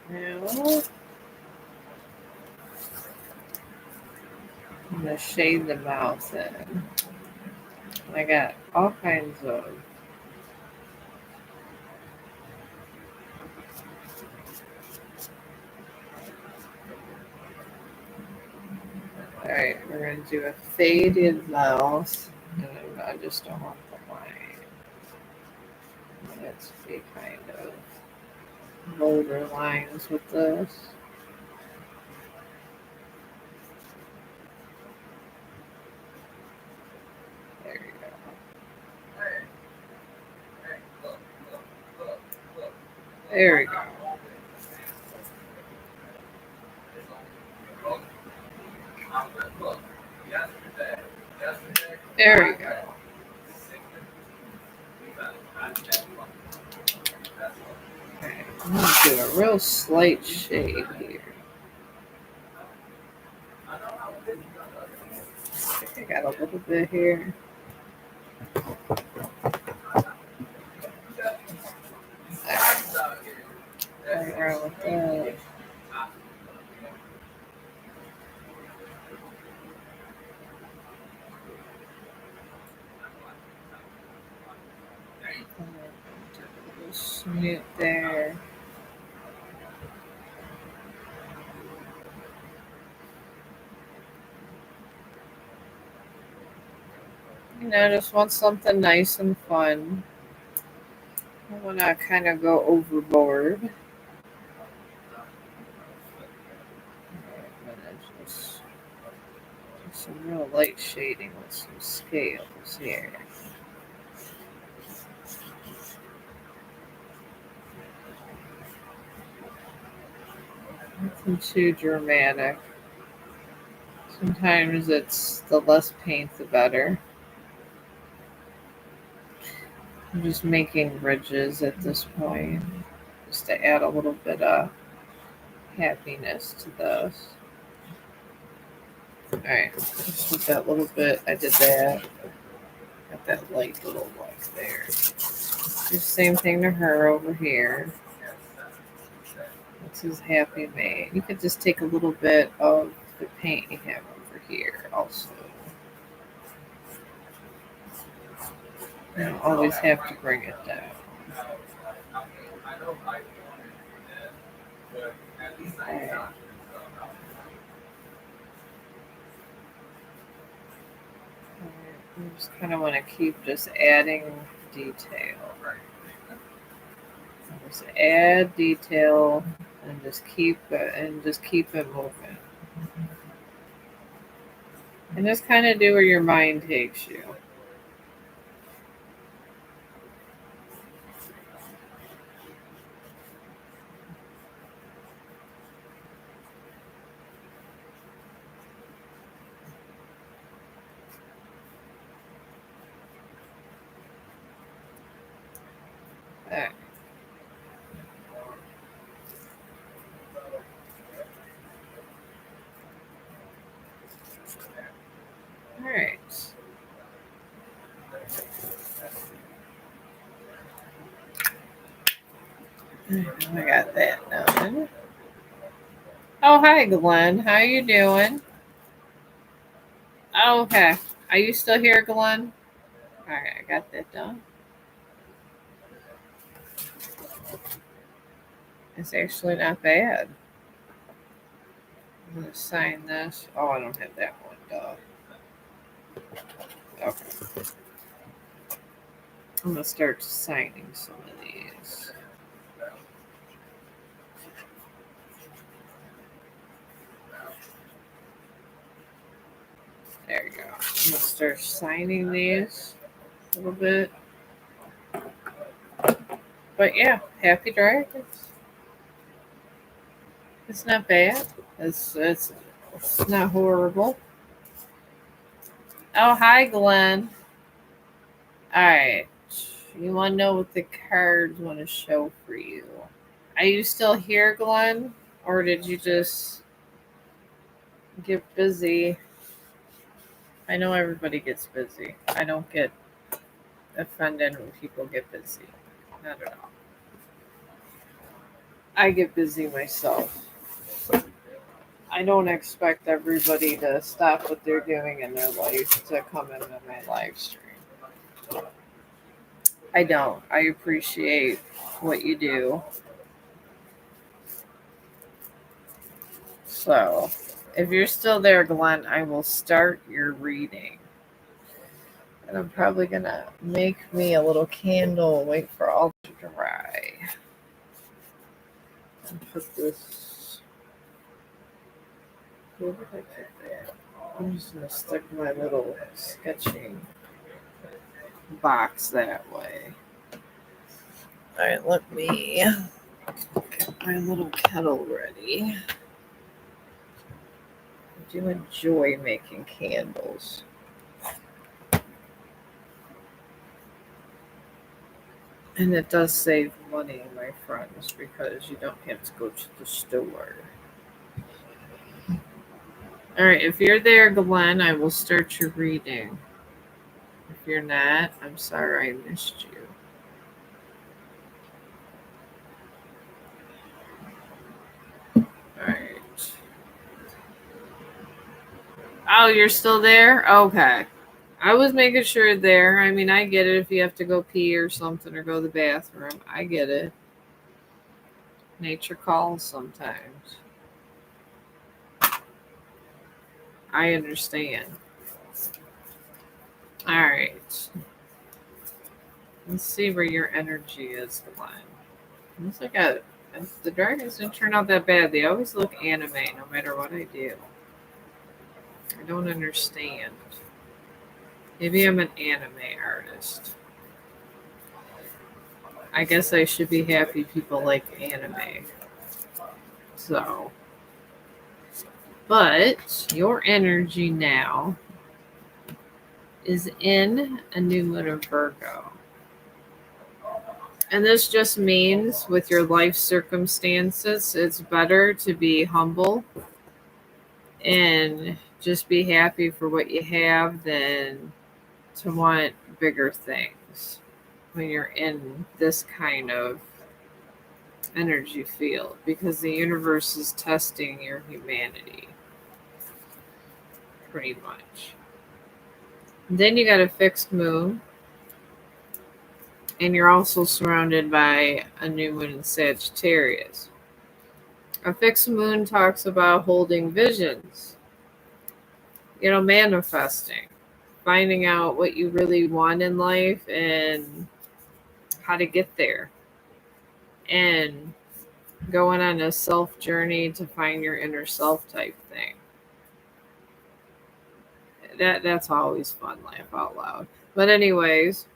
Now, I'm going to shade the mouth in. I got all kinds of Alright, we're going to do a faded mouth, and I just don't want the line. Let's be kind of bolder lines with this. There you go. There we go. There we go. Okay, I'm going to do a real slight shade here. I think I got a little bit here. Play around with that. Snoot there. Just want something nice and fun. I don't want to kind of go overboard. I'm gonna just some real light shading with some scales here. Nothing too dramatic. Sometimes it's the less paint, the better. I'm just making ridges at this point, just to add a little bit of happiness to this. Alright, just with that little bit, I did that. Got that light little look there. Do the same thing to her over here. This is Happy May. You could just take a little bit of the paint you have over here also. You don't always have to bring it down. Okay. I just kind of want to keep just adding detail. Just add detail and just keep it moving. And just kind of do where your mind takes you. Alright. Alright. I got that done. Oh, hi, Glenn. How you doing? Oh, okay. Are you still here, Glenn? Alright, I got that done. It's actually not bad. I'm going to sign this. Oh, I don't have that one, duh. Okay. I'm going to start signing some of these. There you go. I'm going to start signing these a little bit. But yeah, Happy Dragons. It's not bad. It's not horrible. Oh, hi, Glenn. All right. You want to know what the cards want to show for you? Are you still here, Glenn? Or did you just get busy? I know everybody gets busy. I don't get offended when people get busy. Not at all. I get busy myself. I don't expect everybody to stop what they're doing in their life to come into my live stream. I don't. I appreciate what you do. So, if you're still there, Glenn, I will start your reading. And I'm probably going to make me a little candle, wait for all to dry. And put this. Where did I put that? I'm just going to stick my little sketching box that way. All right, let me get my little kettle ready. I do enjoy making candles. And it does save money, my friends, because you don't have to go to the store. All right, if you're there, Glenn, I will start your reading. If you're not, I'm sorry I missed you. All right. Oh, you're still there? Okay. I was making sure there. I mean, I get it if you have to go pee or something or go to the bathroom. I get it. Nature calls sometimes. I understand. All right. Let's see where your energy is, Glenn. Looks like the dragons didn't turn out that bad. They always look anime no matter what I do. I don't understand. Maybe I'm an anime artist. I guess I should be happy people like anime. So, but your energy now is in a new moon of Virgo. And this just means with your life circumstances, it's better to be humble and just be happy for what you have than to want bigger things when you're in this kind of energy field, because the universe is testing your humanity pretty much. Then you got a fixed moon, and you're also surrounded by a new moon in Sagittarius. A fixed moon talks about holding visions, manifesting, finding out what you really want in life and how to get there, and going on a self journey to find your inner self type thing. That's always fun, laugh out loud. But anyways,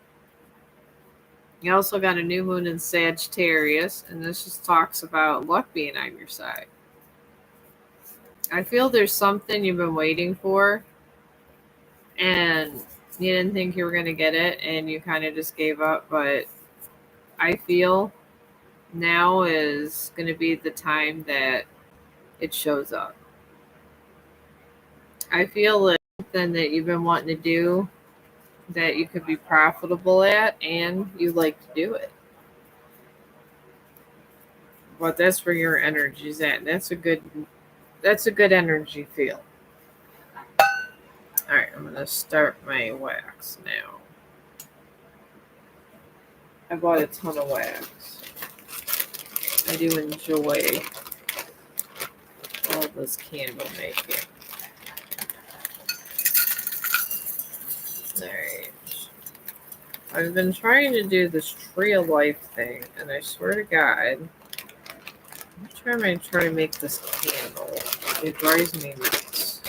you also got a new moon in Sagittarius, and this just talks about luck being on your side. I feel there's something you've been waiting for, and you didn't think you were going to get it, and you kind of just gave up. But I feel now is going to be the time that it shows up. I feel it's something that you've been wanting to do that you could be profitable at, and you like to do it. But that's where your energy's at. That's a good energy field. All right, I'm gonna start my wax now. I bought a ton of wax. I do enjoy all this candle making. All right. I've been trying to do this tree of life thing, and I swear to God, every time I try to make this candle, it drives me nuts.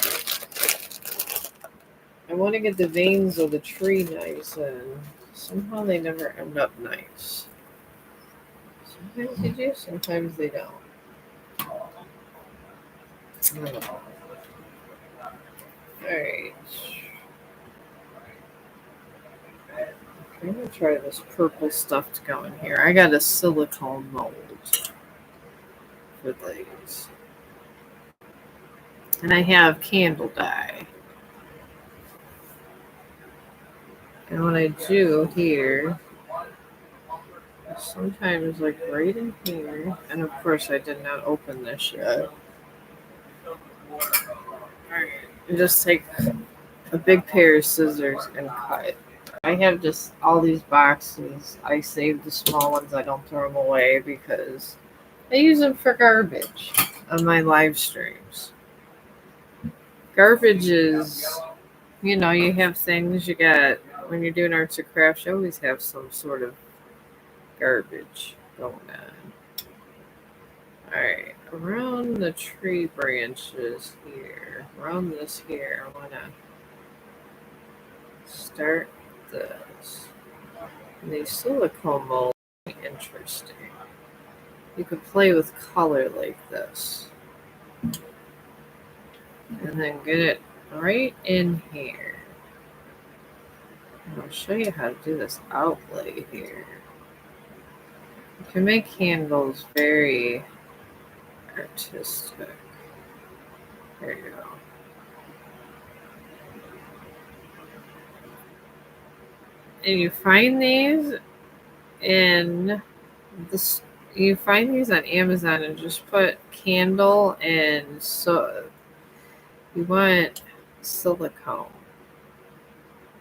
I want to get the veins of the tree nice, and somehow they never end up nice. Sometimes they do, sometimes they don't. Alright. I'm going to try this purple stuff to go in here. I got a silicone mold for these. And I have candle dye. And what I do here, sometimes like right in here, and of course I did not open this yet. Alright, and just take a big pair of scissors and cut. I have just all these boxes. I save the small ones. I don't throw them away because I use them for garbage on my live streams. Garbage is, you have things you got when you're doing arts and crafts. You always have some sort of garbage going on. All right, around the tree branches here, around this here, I want to start this. And these silicone molds are interesting. You could play with color like this. And then get it right in here. And I'll show you how to do this outlay here. You can make candles very artistic. There you go. And you find these in this. You find these on Amazon and just put candle, and so you want silicone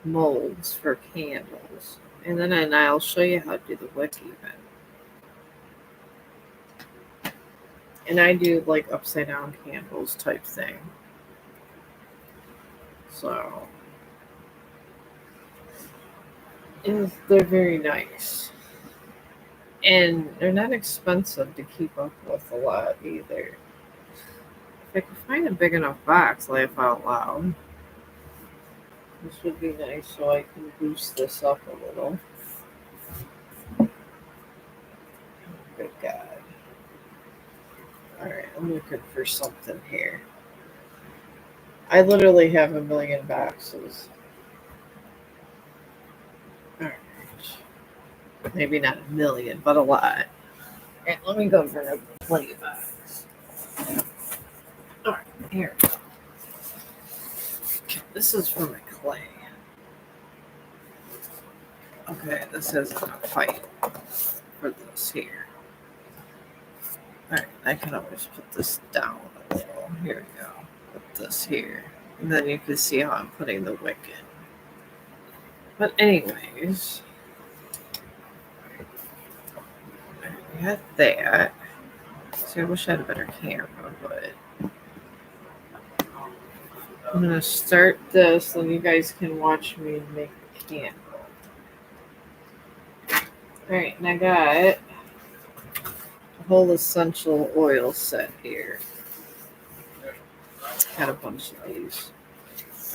molds for candles. And then I'll show you how to do the wick even. And I do like upside down candles type thing. So they're very nice. And they're not expensive to keep up with a lot either. If I could find a big enough box, laugh out loud. This would be nice so I can boost this up a little. Good God. Alright, I'm looking for something here. I literally have a million boxes. Alright. Maybe not a million, but a lot. Alright, let me go for a play box. Alright, here we go. Okay, this is for my clay. Okay, this isn't a fight for this here. Alright, I can always put this down a little. Here we go. Put this here. And then you can see how I'm putting the wick in. But anyways, I got that. See, I wish I had a better camera, but I'm going to start this so you guys can watch me make the candle. Alright, and I got a whole essential oil set here. Got a bunch of these.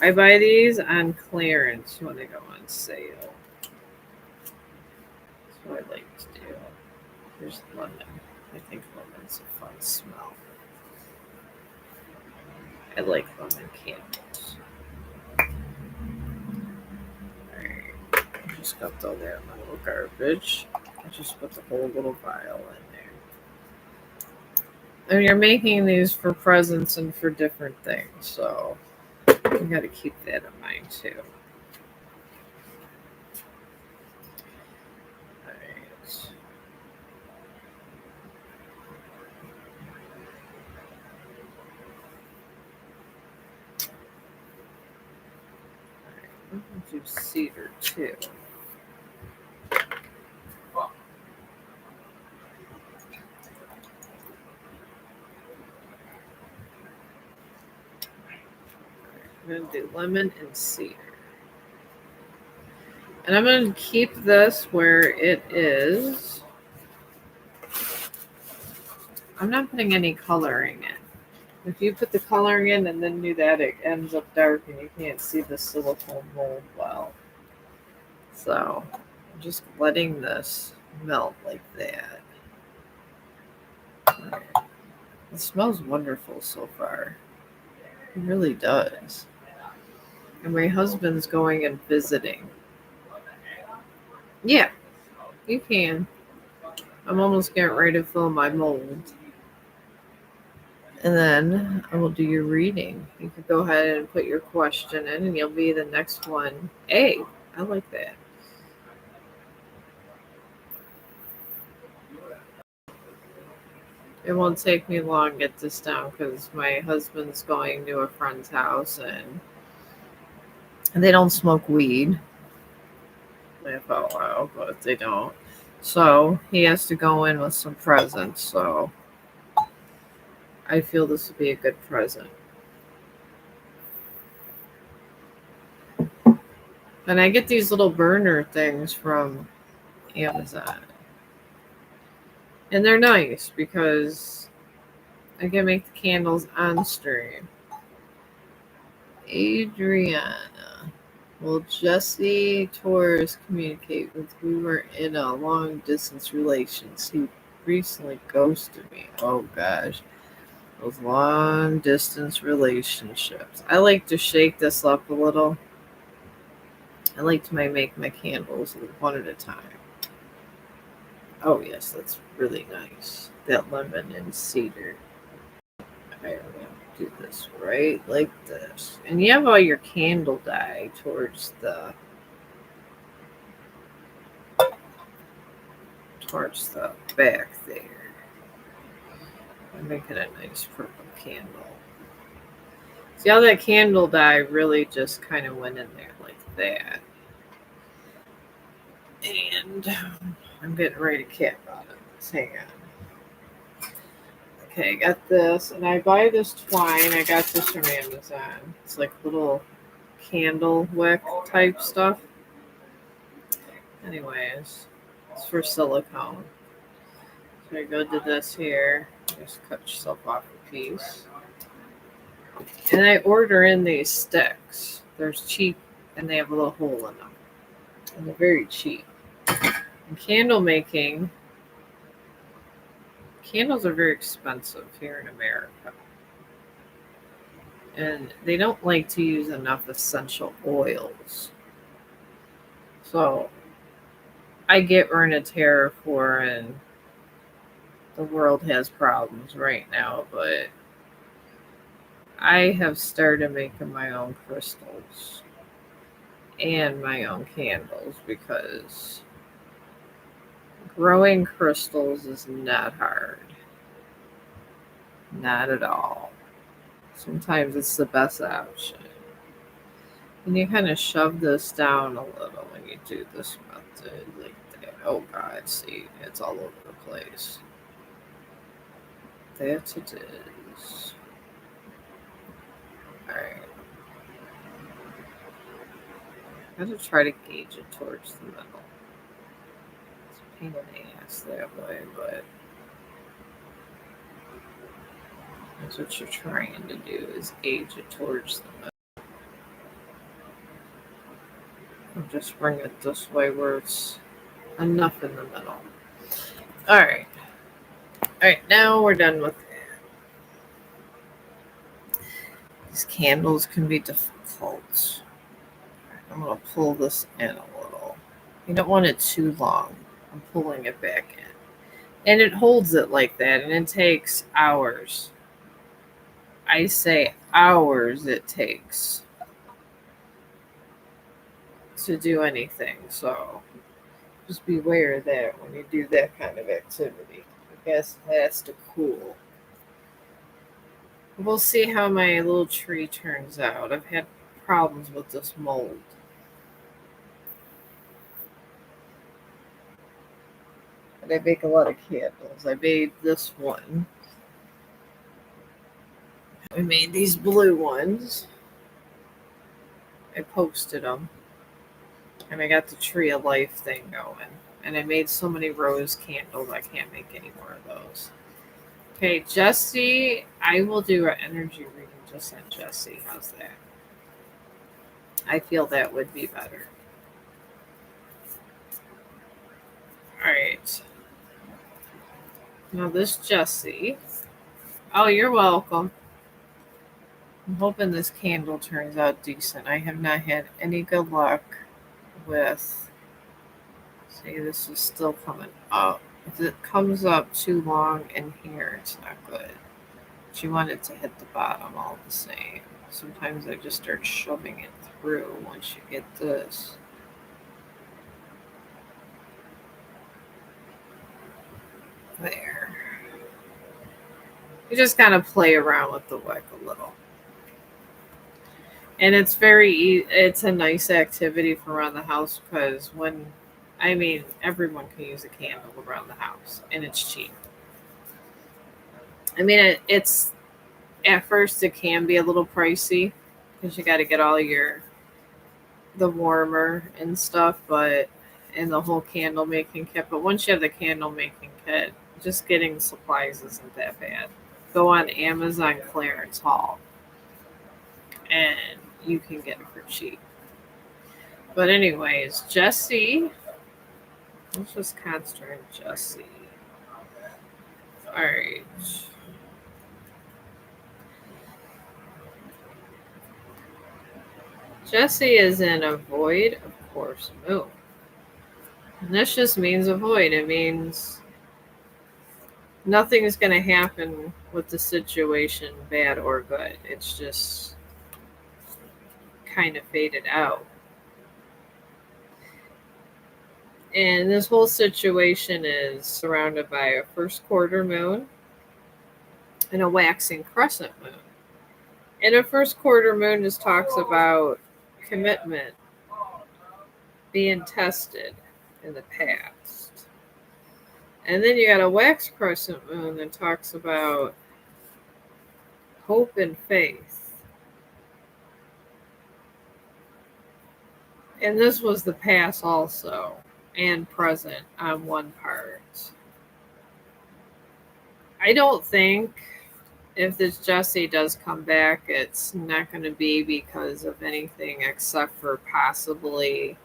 I buy these on clearance when they go on sale. That's what I like to do. Here's lemon. I think lemon's a fun smell. I like lemon candles. Alright. I'm just gonna throw that in my little garbage. I just put the whole little vial in there. And you're making these for presents and for different things, so you gotta keep that in mind too. Alright. I'm gonna do cedar too. I'm going to do lemon and cedar. And I'm going to keep this where it is. I'm not putting any coloring in. If you put the coloring in and then do that, it ends up dark and you can't see the silicone mold well. So I'm just letting this melt like that. Right. It smells wonderful so far. It really does. And my husband's going and visiting. Yeah, you can. I'm almost getting ready to fill my mold. And then I will do your reading. You can go ahead and put your question in and you'll be the next one. Hey, I like that. It won't take me long to get this down because my husband's going to a friend's house and they don't smoke weed. They thought, wow, but they don't. So he has to go in with some presents. So I feel this would be a good present. And I get these little burner things from Amazon. And they're nice because I can make the candles on stream. Adriana. Will Jesse Torres communicate with? We were in a long distance relations. He recently ghosted me. Oh gosh. Those long distance relationships. I like to shake this up a little. I like to make my candles one at a time. Oh yes, that's really nice. That lemon and cedar. I am going to do this right like this. And you have all your candle dye towards the back there. I'm making a nice purple candle. See how that candle dye really just kind of went in there like that. And I'm getting ready to cap on it. Hang on. Okay, I got this. And I buy this twine. I got this from Amazon. It's like little candle wick type stuff. Anyways, it's for silicone. So I go to this here. Just cut yourself off a piece. And I order in these sticks. There's cheap and they have a little hole in them. And they're very cheap. And candle making, candles are very expensive here in America. And they don't like to use enough essential oils. So I get Terra for, and the world has problems right now, but I have started making my own crystals and my own candles because growing crystals is not hard. Not at all. Sometimes it's the best option. And you kind of shove this down a little when you do this method like that. Oh God, see, it's all over the place. That it is. Alright. I'm going to try to gauge it towards the middle. It's a pain in the ass that way, but that's what you're trying to do, is gauge it towards the middle. And just bring it this way where it's enough in the middle. Alright. Alright, now we're done with that. These candles can be difficult. I'm going to pull this in a little. You don't want it too long. I'm pulling it back in. And it holds it like that, and it takes hours. I say hours it takes to do anything. So just beware of that when you do that kind of activity. I guess it has to cool. We'll see how my little tree turns out. I've had problems with this mold. But I bake a lot of candles. I made this one. I made these blue ones. I posted them. And I got the Tree of Life thing going. And I made so many rose candles, I can't make any more of those. Okay, Jesse, I will do an energy reading just on Jesse. How's that? I feel that would be better. All right. Now this Jesse. Oh, you're welcome. I'm hoping this candle turns out decent. I have not had any good luck with. See, this is still coming up. If it comes up too long in here, it's not good. But you want it to hit the bottom all the same. Sometimes I just start shoving it through once you get this. There. You just kind of play around with the wick a little. And it's it's a nice activity for around the house because everyone can use a candle around the house and it's cheap. I mean, it's at first it can be a little pricey because you got to get all the warmer and stuff, and the whole candle making kit. But once you have the candle making kit, just getting supplies isn't that bad. Go on Amazon clearance haul and you can get it for cheap. But anyways, Jesse, let's just concentrate on Jesse. All right. Jesse is in a void of course moon. And this just means a void. It means nothing is going to happen with the situation, bad or good. It's just kind of faded out. And this whole situation is surrounded by a first quarter moon and a waxing crescent moon. And a first quarter moon just talks about commitment being tested in the past. And then you got a wax crescent moon that talks about hope and faith. And this was the past also, and present on one part. I don't think if this Jesse does come back, it's not going to be because of anything except for possibly